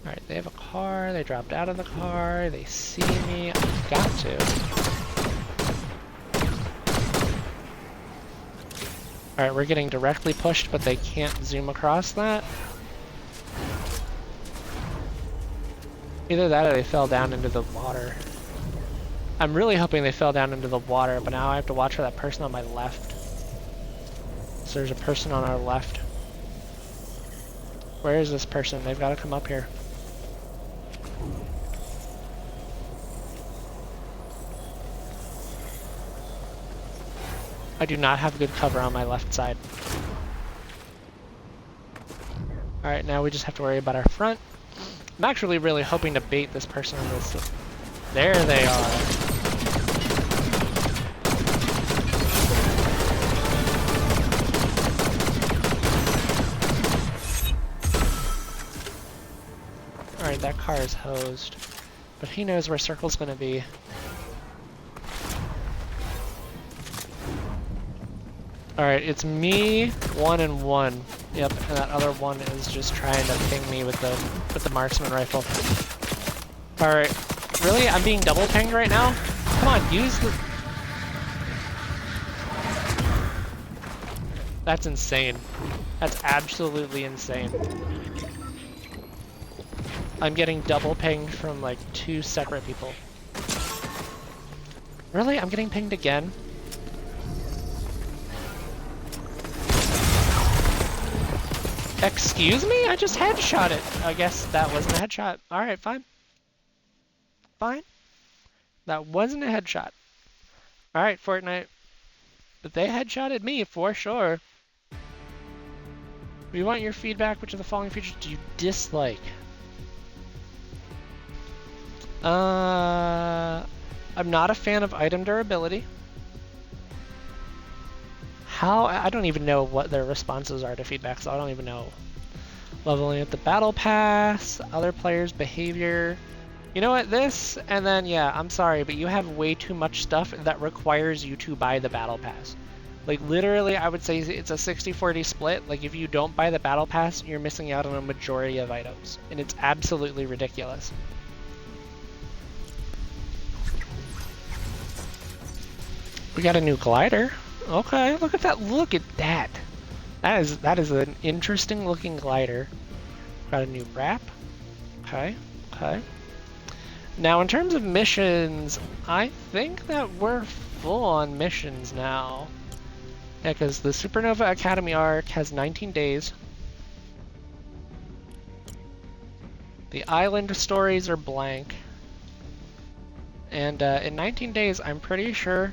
Alright, they have a car, they dropped out of the car, they see me, I've got to. Alright, we're getting directly pushed, but they can't zoom across that. Either that or they fell down into the water. I'm really hoping they fell down into the water, but now I have to watch for that person on my left. So there's a person on our left. Where is this person? They've got to come up here. I do not have good cover on my left side. Alright, now we just have to worry about our front. I'm actually really hoping to bait this person on this. There they are. Alright, that car is hosed. But he knows where Circle's gonna be. Alright, it's me, 1 and 1. Yep, and that other one is just trying to ping me with the marksman rifle. Alright, really? I'm being double pinged right now? Come on, use the... That's insane. That's absolutely insane. I'm getting double pinged from like 2 separate people. Really? I'm getting pinged again? Excuse me? I just headshot it. I guess that wasn't a headshot. Alright, fine. Fine. That wasn't a headshot. Alright, Fortnite. But they headshotted me for sure. We want your feedback. Which of the following features do you dislike? I'm not a fan of item durability. I don't even know what their responses are to feedback, so I don't even know. Leveling at the battle pass, other players' behavior. You know what, this, and then, yeah, I'm sorry, but you have way too much stuff that requires you to buy the battle pass. Like, literally, I would say it's a 60-40 split. Like, if you don't buy the battle pass, you're missing out on a majority of items. And it's absolutely ridiculous. We got a new glider. Okay, look at that. Look at that. That is an interesting looking glider. Got a new wrap. Okay, okay. Now, in terms of missions, I think that we're full on missions now. Yeah, because the Supernova Academy arc has 19 days. The island stories are blank. And in 19 days, I'm pretty sure,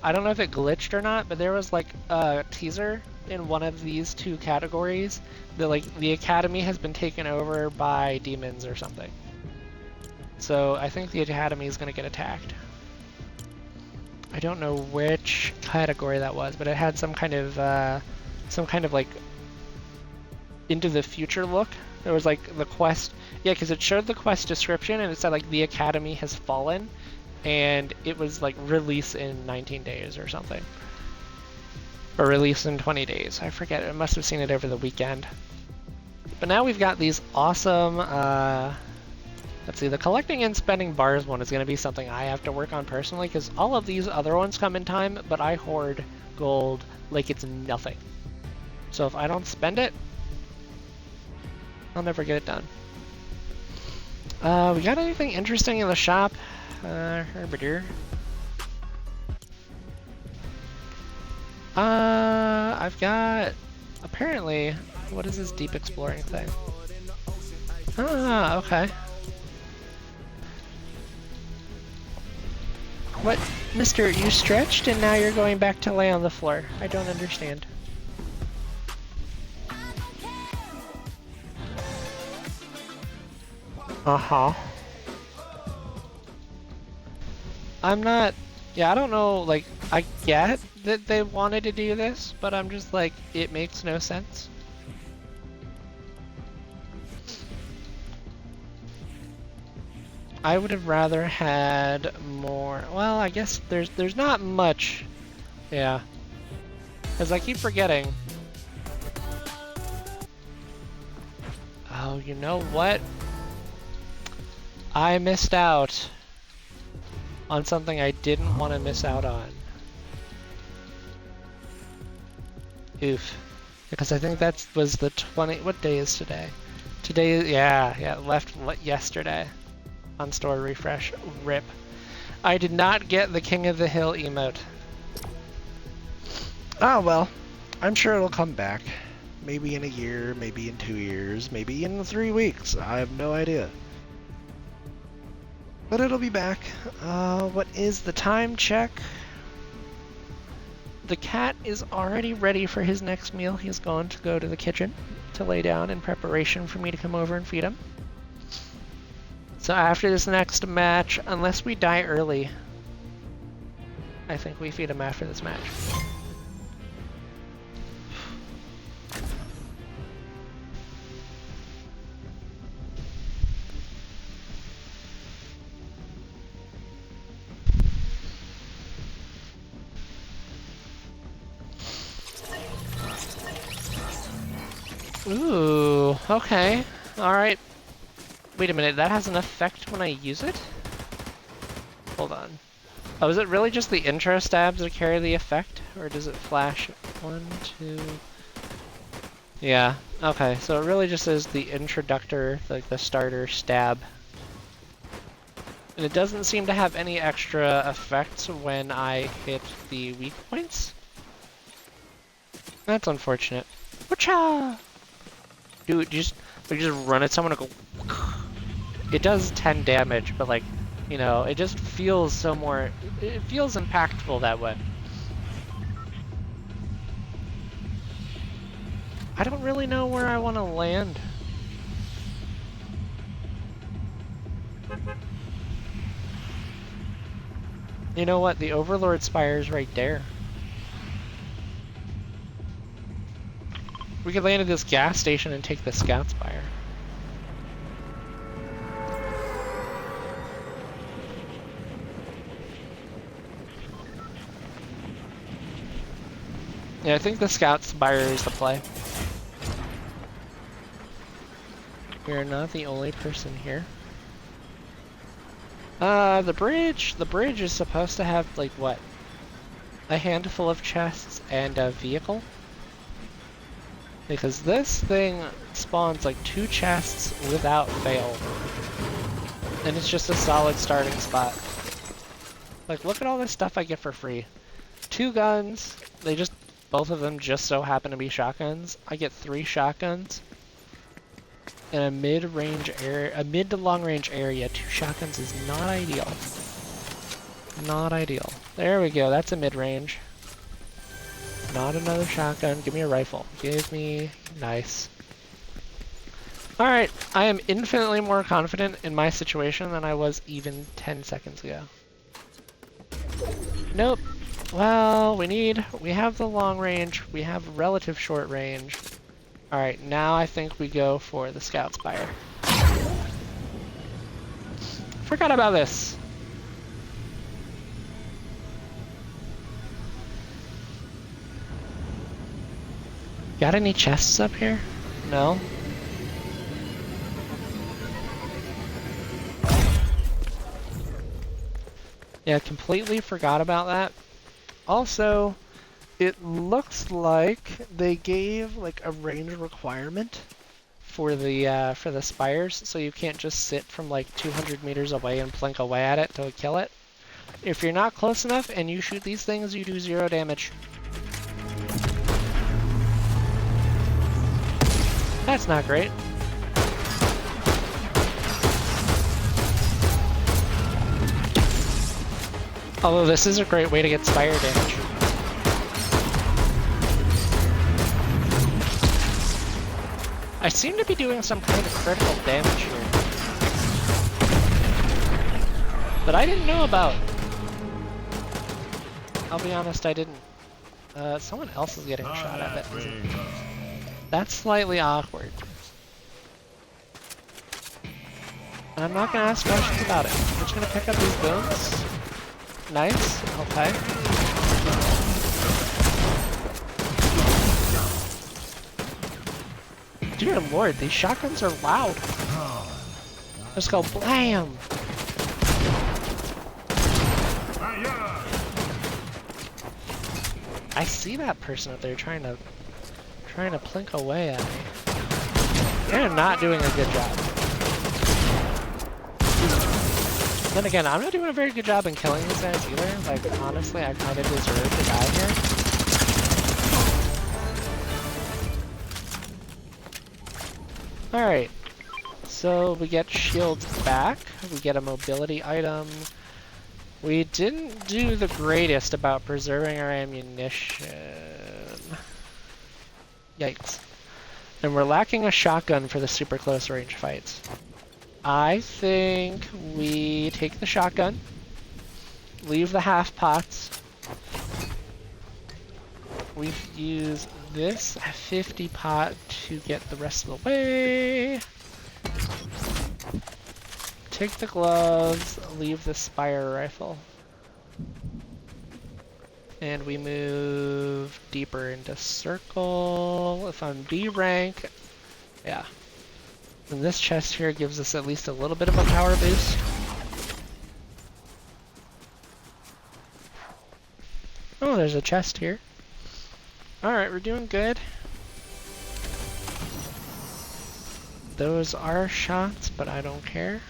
I don't know if it glitched or not, but there was like a teaser in one of these two categories that like the Academy has been taken over by demons or something. So I think the Academy is going to get attacked. I don't know which category that was, but it had some kind of like into the future look. There was like the quest, yeah, because it showed the quest description and it said like the Academy has fallen, and it was like release in 19 days or something, or release in 20 days. I forget. I must have seen it over the weekend. But now we've got these awesome. Let's see, the collecting and spending bars one is going to be something I have to work on personally, because all of these other ones come in time, but I hoard gold like it's nothing. So if I don't spend it, I'll never get it done. We got anything interesting in the shop? Herbider. I've got, apparently, what is this deep exploring thing? Ah, okay. What? Mister, you stretched and now you're going back to lay on the floor. I don't understand. Uh-huh. I'm not... Yeah, I don't know, like, I get that they wanted to do this, but I'm just like, it makes no sense. I would have rather had more... Well, I guess there's not much. Yeah. Because I keep forgetting. Oh, you know what? I missed out on something I didn't want to miss out on. Oof. Because I think that was the 20... What day is today? Today, yeah, left yesterday. On store refresh. RIP. I did not get the King of the Hill emote. Oh well, I'm sure it'll come back. Maybe in a year, maybe in 2 years, maybe in 3 weeks. I have no idea. But it'll be back. What is the time check? The cat is already ready for his next meal. He's going to go to the kitchen to lay down in preparation for me to come over and feed him. So after this next match, unless we die early, I think we feed him after this match. Ooh, okay. Alright. Wait a minute, that has an effect when I use it? Hold on. Oh, is it really just the intro stabs that carry the effect? Or does it flash? 1, 2... Yeah, okay, so it really just is the introductor, like the starter stab. And it doesn't seem to have any extra effects when I hit the weak points. That's unfortunate. Whatcha! Dude, just run at someone and go... It does 10 damage, but like, you know, it just feels so more... It feels impactful that way. I don't really know where I want to land. You know what? The Overlord Spire's right there. We could land at this gas station and take the Scout Spire. Yeah, I think the scout spire is the play. We are not the only person here. The bridge. The bridge is supposed to have, like, what? A handful of chests and a vehicle? Because this thing spawns, like, 2 chests without fail. And it's just a solid starting spot. Like, look at all this stuff I get for free. 2 guns. Both of them just so happen to be shotguns. I get 3 shotguns. In a mid-range area, a mid to long-range area, 2 shotguns is not ideal. Not ideal. There we go, that's a mid-range. Not another shotgun, give me a rifle. Give me, nice. Alright, I am infinitely more confident in my situation than I was even 10 seconds ago. Nope. Well, we have the long range, we have relative short range. Alright, now I think we go for the scout spire. Forgot about this. Got any chests up here? No? Yeah, completely forgot about that. Also, it looks like they gave like a range requirement for the spires, so you can't just sit from like 200 meters away and plink away at it to kill it. If you're not close enough and you shoot these things, you do 0 damage. That's not great. Although this is a great way to get spire damage. I seem to be doing some kind of critical damage here that I didn't know about. I'll be honest, I didn't. Someone else is getting shot at. That's slightly awkward. And I'm not gonna ask questions about it. I'm just gonna pick up these boons. Nice, okay. Dear lord, these shotguns are loud. Let's go blam! I see that person up there trying to plink away at me. They're not doing a good job. Then again, I'm not doing a very good job in killing these guys either. Like, honestly, I kind of deserve to die here. Alright, so we get shields back, we get a mobility item. We didn't do the greatest about preserving our ammunition. Yikes. And we're lacking a shotgun for the super close range fights. I think we take the shotgun, leave the half pots. We use this 50 pot to get the rest of the way. Take the gloves, leave the spire rifle. And we move deeper into circle. If I'm B rank, yeah. And this chest here gives us at least a little bit of a power boost. Oh, there's a chest here. Alright, we're doing good. Those are shots, but I don't care.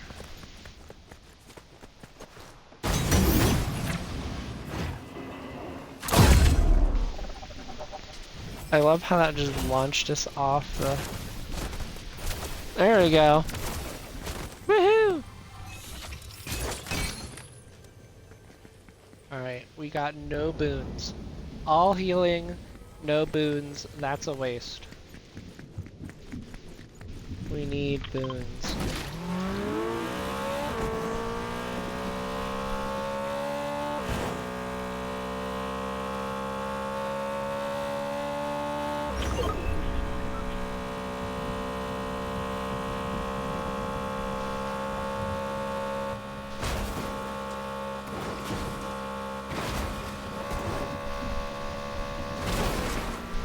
I love how that just launched us off the... There we go. Woohoo! Alright, we got no boons. All healing, no boons, that's a waste. We need boons.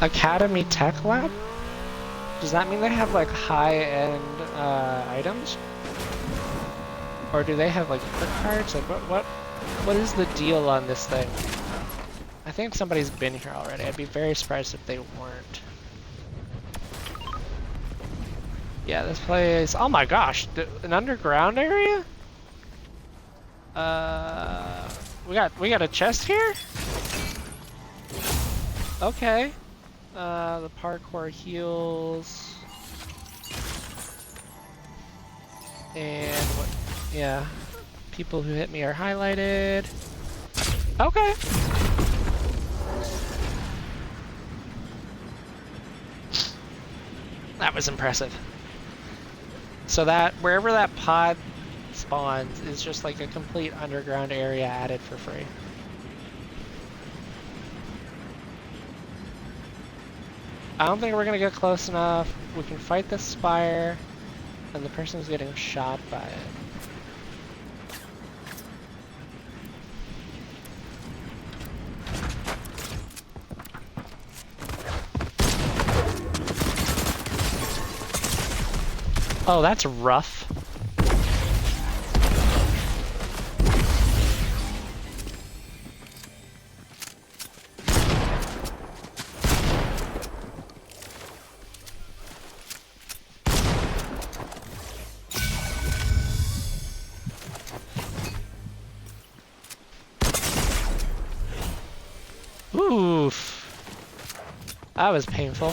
Academy Tech Lab? Does that mean they have like high-end items? Or do they have like quick cards? Like what is the deal on this thing? I think somebody's been here already. I'd be very surprised if they weren't. Yeah, this place. Oh my gosh, an underground area? We got a chest here? Okay. The parkour heals. And what? Yeah. People who hit me are highlighted. Okay. That was impressive. So that, wherever that pod spawns is just like a complete underground area added for free. I don't think we're gonna get close enough. We can fight the spire, and the person's getting shot by it. Oh, that's rough. Oof. That was painful.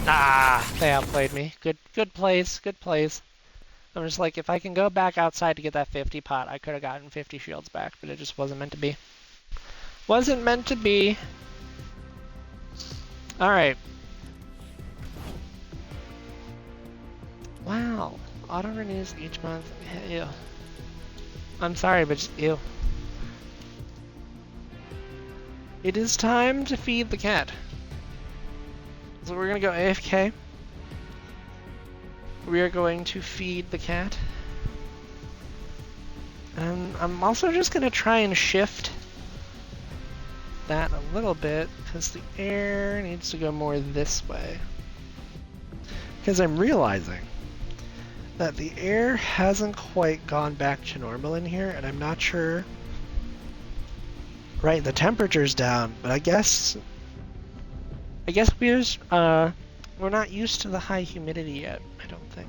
Ah, they outplayed me. Good plays, good plays. I'm just like, if I can go back outside to get that 50 pot, I could have gotten 50 shields back, but it just wasn't meant to be. Wasn't meant to be. Alright. Wow. Auto renews each month. Ew. I'm sorry, but just ew. It is time to feed the cat. So we're gonna go AFK. We are going to feed the cat. And I'm also just gonna try and shift that a little bit because the air needs to go more this way. Because I'm realizing that the air hasn't quite gone back to normal in here, and I'm not sure. Right, the temperature's down, but I guess we're not used to the high humidity yet, I don't think.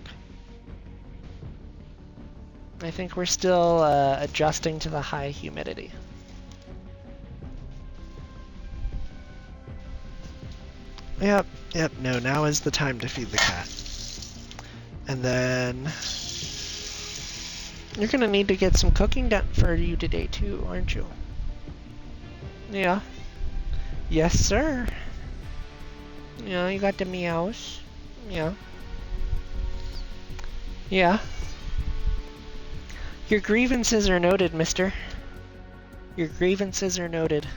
I think we're still adjusting to the high humidity. Yep, no, now is the time to feed the cat. And then you're gonna need to get some cooking done for you today too, aren't you? Yeah. Yes, sir. Yeah, you got the meows. Yeah. Yeah. Your grievances are noted, mister. Your grievances are noted.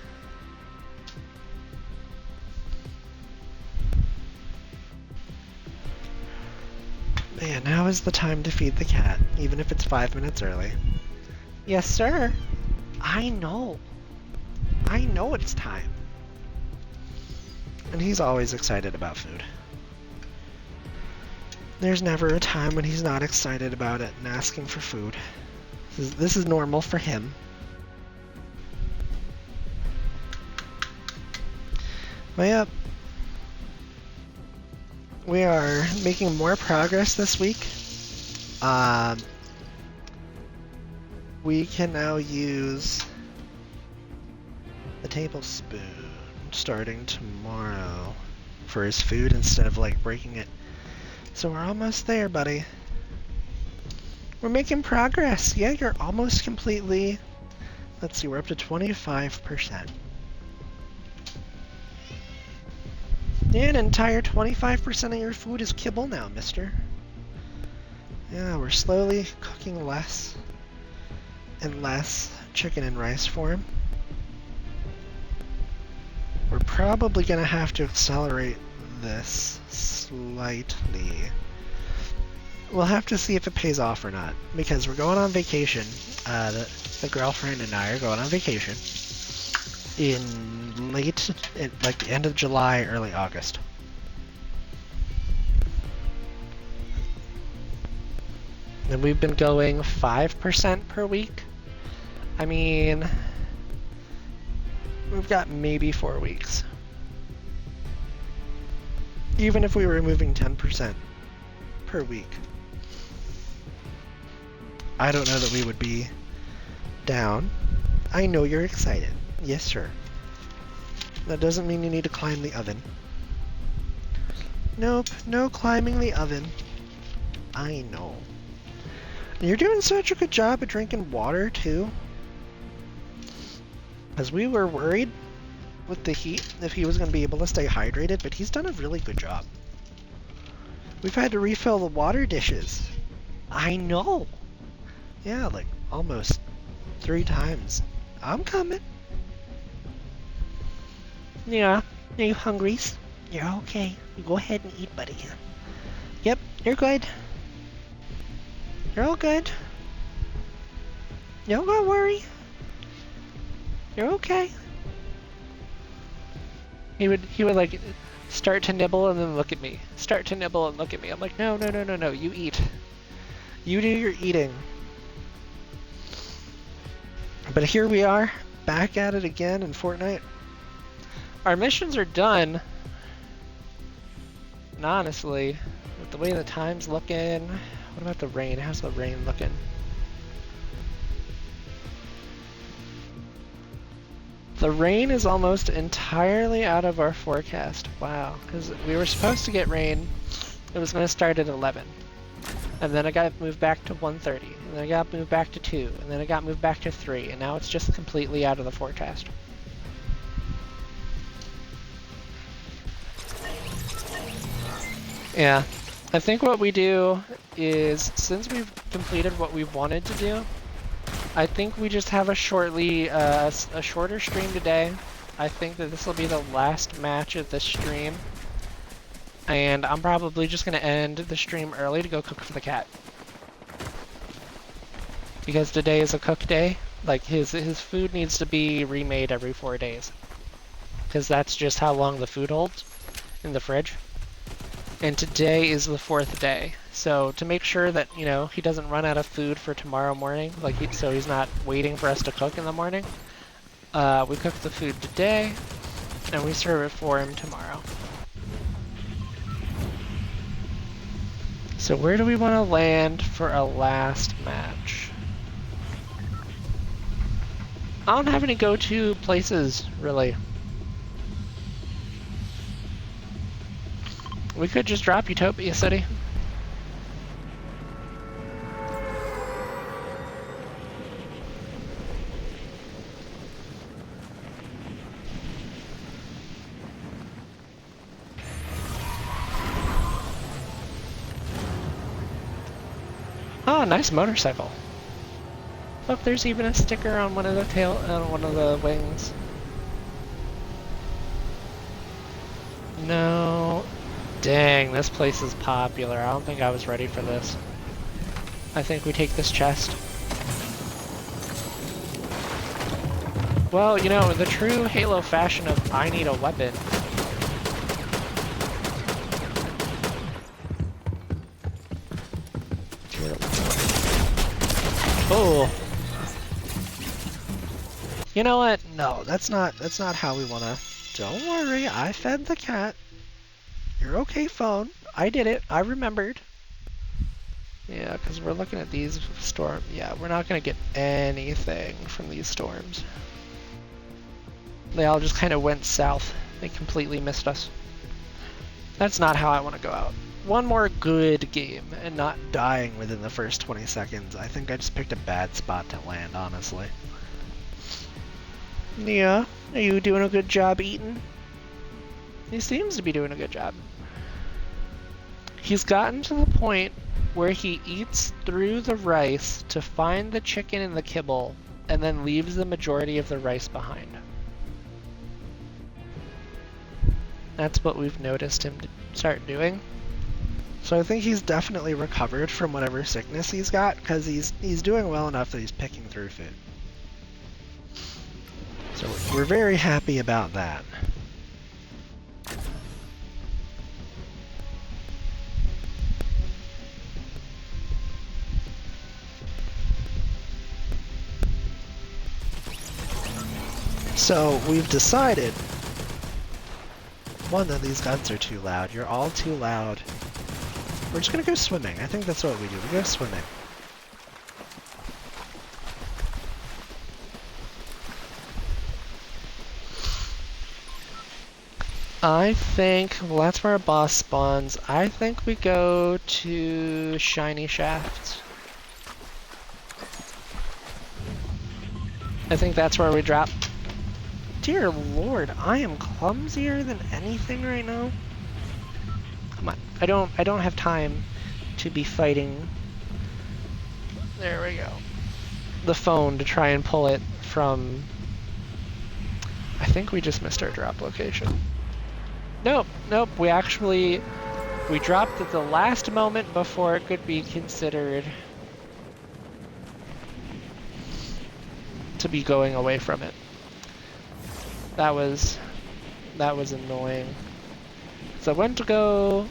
Man, now is the time to feed the cat, even if it's 5 minutes early. Yes, sir. I know. I know it's time. And he's always excited about food. There's never a time when he's not excited about it and asking for food. This is normal for him. But yep. We are making more progress this week. We can now use the tablespoon starting tomorrow for his food instead of like breaking it. So we're almost there, buddy. We're making progress. Yeah, you're almost completely... Let's see, we're up to 25%. Yeah, an entire 25% of your food is kibble now, mister. Yeah, we're slowly cooking less and less chicken and rice for him. We're probably gonna have to accelerate this slightly. We'll have to see if it pays off or not, because we're going on vacation. The girlfriend and I are going on vacation in like the end of July, early August. And we've been going 5% per week. I mean, we've got maybe 4 weeks. Even if we were moving 10% per week, I don't know that we would be down. I know you're excited. Yes, sir. That doesn't mean you need to climb the oven. Nope, no climbing the oven. I know. You're doing such a good job at drinking water, too. Because we were worried with the heat if he was going to be able to stay hydrated, but he's done a really good job. We've had to refill the water dishes. I know. Yeah, like almost 3 times. I'm coming. Yeah, are you hungry? You're okay. You go ahead and eat, buddy. Yep, you're good. You're all good. You don't worry. You're okay. He would like start to nibble and then look at me. Start to nibble and look at me. I'm like, no, you eat. You do your eating. But here we are, back at it again in Fortnite. Our missions are done. And honestly, with the way the time's looking, what about the rain? How's the rain looking? The rain is almost entirely out of our forecast. Wow, because we were supposed to get rain. It was going to start at 11. And then it got moved back to 1:30. And then it got moved back to 2. And then it got moved back to 3. And now it's just completely out of the forecast. Yeah. I think what we do is, since we've completed what we wanted to do, I think we just have a shorter stream today. I think that this will be the last match of this stream. And I'm probably just going to end the stream early to go cook for the cat. Because today is a cook day. Like, his food needs to be remade every 4 days. Because that's just how long the food holds in the fridge. And today is the 4th day. So to make sure that, you know, he doesn't run out of food for tomorrow morning, so he's not waiting for us to cook in the morning, we cook the food today, and we serve it for him tomorrow. So where do we want to land for a last match? I don't have any go-to places, really. We could just drop Utopia City. Oh, nice motorcycle. Look, there's even a sticker on one of the wings. No. Dang, this place is popular. I don't think I was ready for this. I think we take this chest. Well, you know, the true Halo fashion of I need a weapon. Oh. You know what? No, that's not how we wanna. Don't worry, I fed the cat. You're okay, phone. I did it. I remembered. Yeah, because we're looking at these storms. Yeah, we're not going to get anything from these storms. They all just kind of went south. They completely missed us. That's not how I want to go out. One more good game and not Dying within the first 20 seconds. I think I just picked a bad spot to land, honestly. Yeah, are you doing a good job eating? He seems to be doing a good job. He's gotten to the point where he eats through the rice to find the chicken and the kibble, and then leaves the majority of the rice behind. That's what we've noticed him start doing. So I think he's definitely recovered from whatever sickness he's got, because he's doing well enough that he's picking through food. So we're very happy about that. So we've decided, one, that these guns are too loud. You're all too loud. We're just gonna go swimming. I think that's what we do. We go swimming. I think, well, that's where our boss spawns. I think we go to Shiny Shafts. I think that's where we drop. Dear Lord, I am clumsier than anything right now. Come on, I don't have time to be fighting. There we go. The phone to try and pull it from. I think we just missed our drop location. Nope, we dropped at the last moment before it could be considered to be going away from it. That was annoying. So I went to go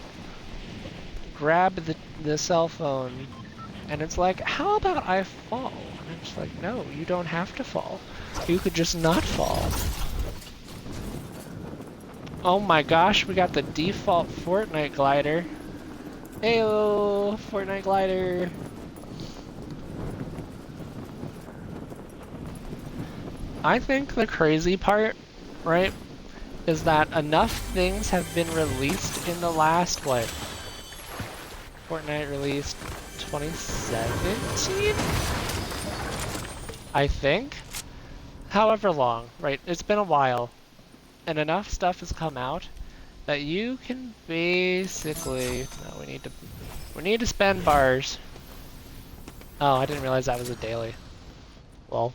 grab the cell phone, and it's like, how about I fall? And I'm just like, no, you don't have to fall. You could just not fall. Oh my gosh, we got the default Fortnite glider. Heyo, Fortnite glider. I think the crazy part, right, is that enough things have been released in the last, what? Fortnite released 2017? I think? However long, right? It's been a while. And enough stuff has come out that you can basically... No, we need to spend bars. Oh, I didn't realize that was a daily. Well.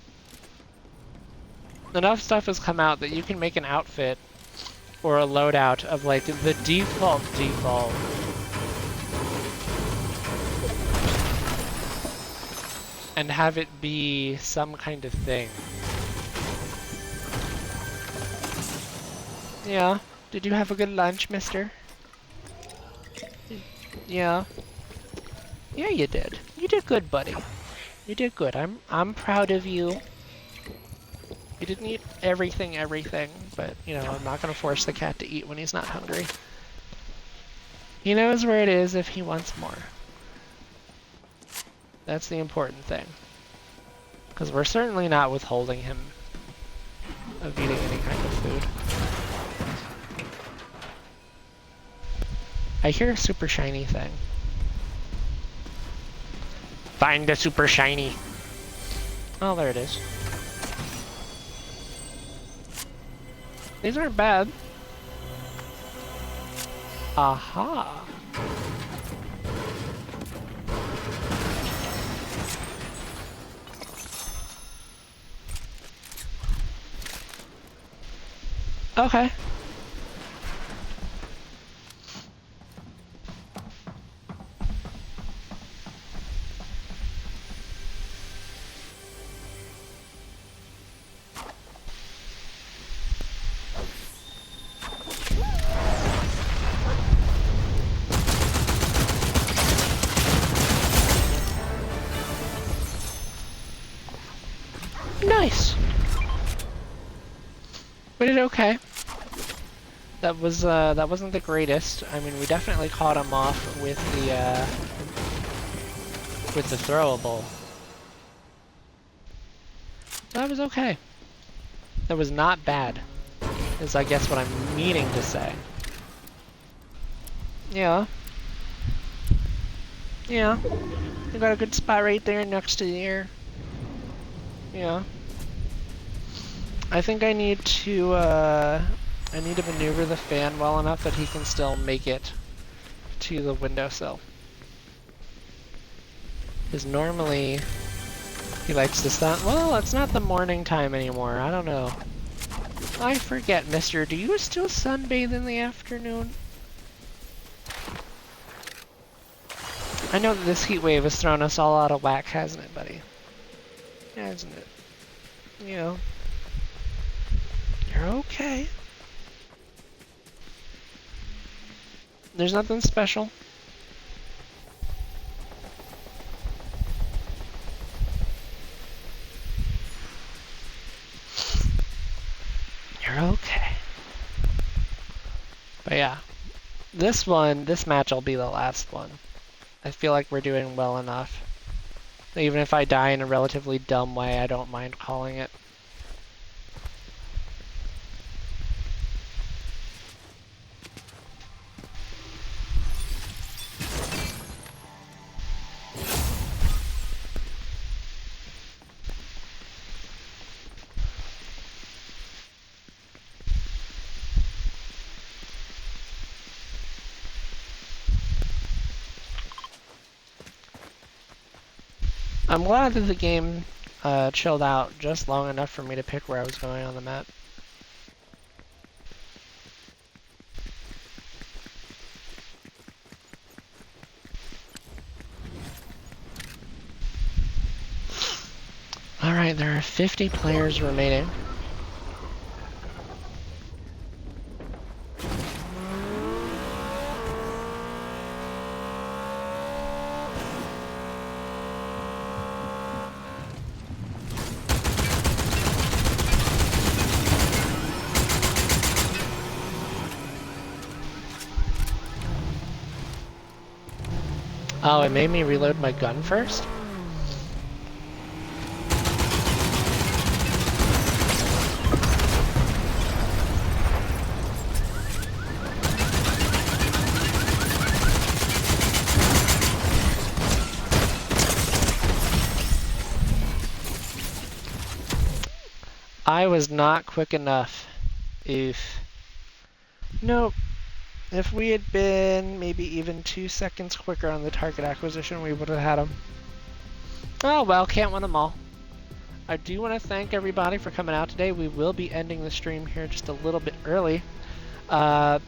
Enough stuff has come out that you can make an outfit or a loadout of like the default. And have it be some kind of thing. Yeah. Did you have a good lunch, mister? Yeah. Yeah, you did. You did good, buddy. You did good. I'm proud of you. You didn't eat everything, but, you know, I'm not gonna force the cat to eat when he's not hungry. He knows where it is if he wants more. That's the important thing. Because we're certainly not withholding him of eating any kind of food. I hear a super shiny thing. Find the super shiny. Oh, there it is. These aren't bad. Aha. Okay. Nice. We did okay. That wasn't the greatest. I mean, we definitely caught him off with the throwable. That was okay. That was not bad, is I guess what I'm meaning to say. Yeah. Yeah. You got a good spot right there next to the air. Yeah. I think I need to maneuver the fan well enough that he can still make it to the windowsill. Because normally he likes to stop. Well, it's not the morning time anymore. I don't know. I forget, mister, do you still sunbathe in the afternoon? I know that this heat wave has thrown us all out of whack, hasn't it, buddy? Hasn't it? You know. You're okay. There's nothing special. You're okay. But yeah, this match will be the last one. I feel like we're doing well enough. Even if I die in a relatively dumb way, I don't mind calling it. I'm glad that the game chilled out just long enough for me to pick where I was going on the map. Alright, there are 50 players remaining. Oh, it made me reload my gun first? I was not quick enough. Oof. Nope. If we had been maybe even 2 seconds quicker on the target acquisition, we would have had him. Oh well, can't win them all. I do want to thank everybody for coming out today. We will be ending the stream here just a little bit early. But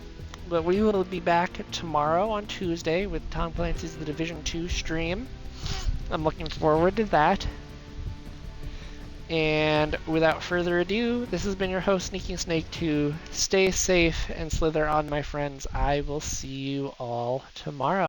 we will be back tomorrow on Tuesday with Tom Clancy's The Division 2 stream. I'm looking forward to that. And without further ado, this has been your host, Sneaking Snake 2. Stay safe and slither on, my friends. I will see you all tomorrow.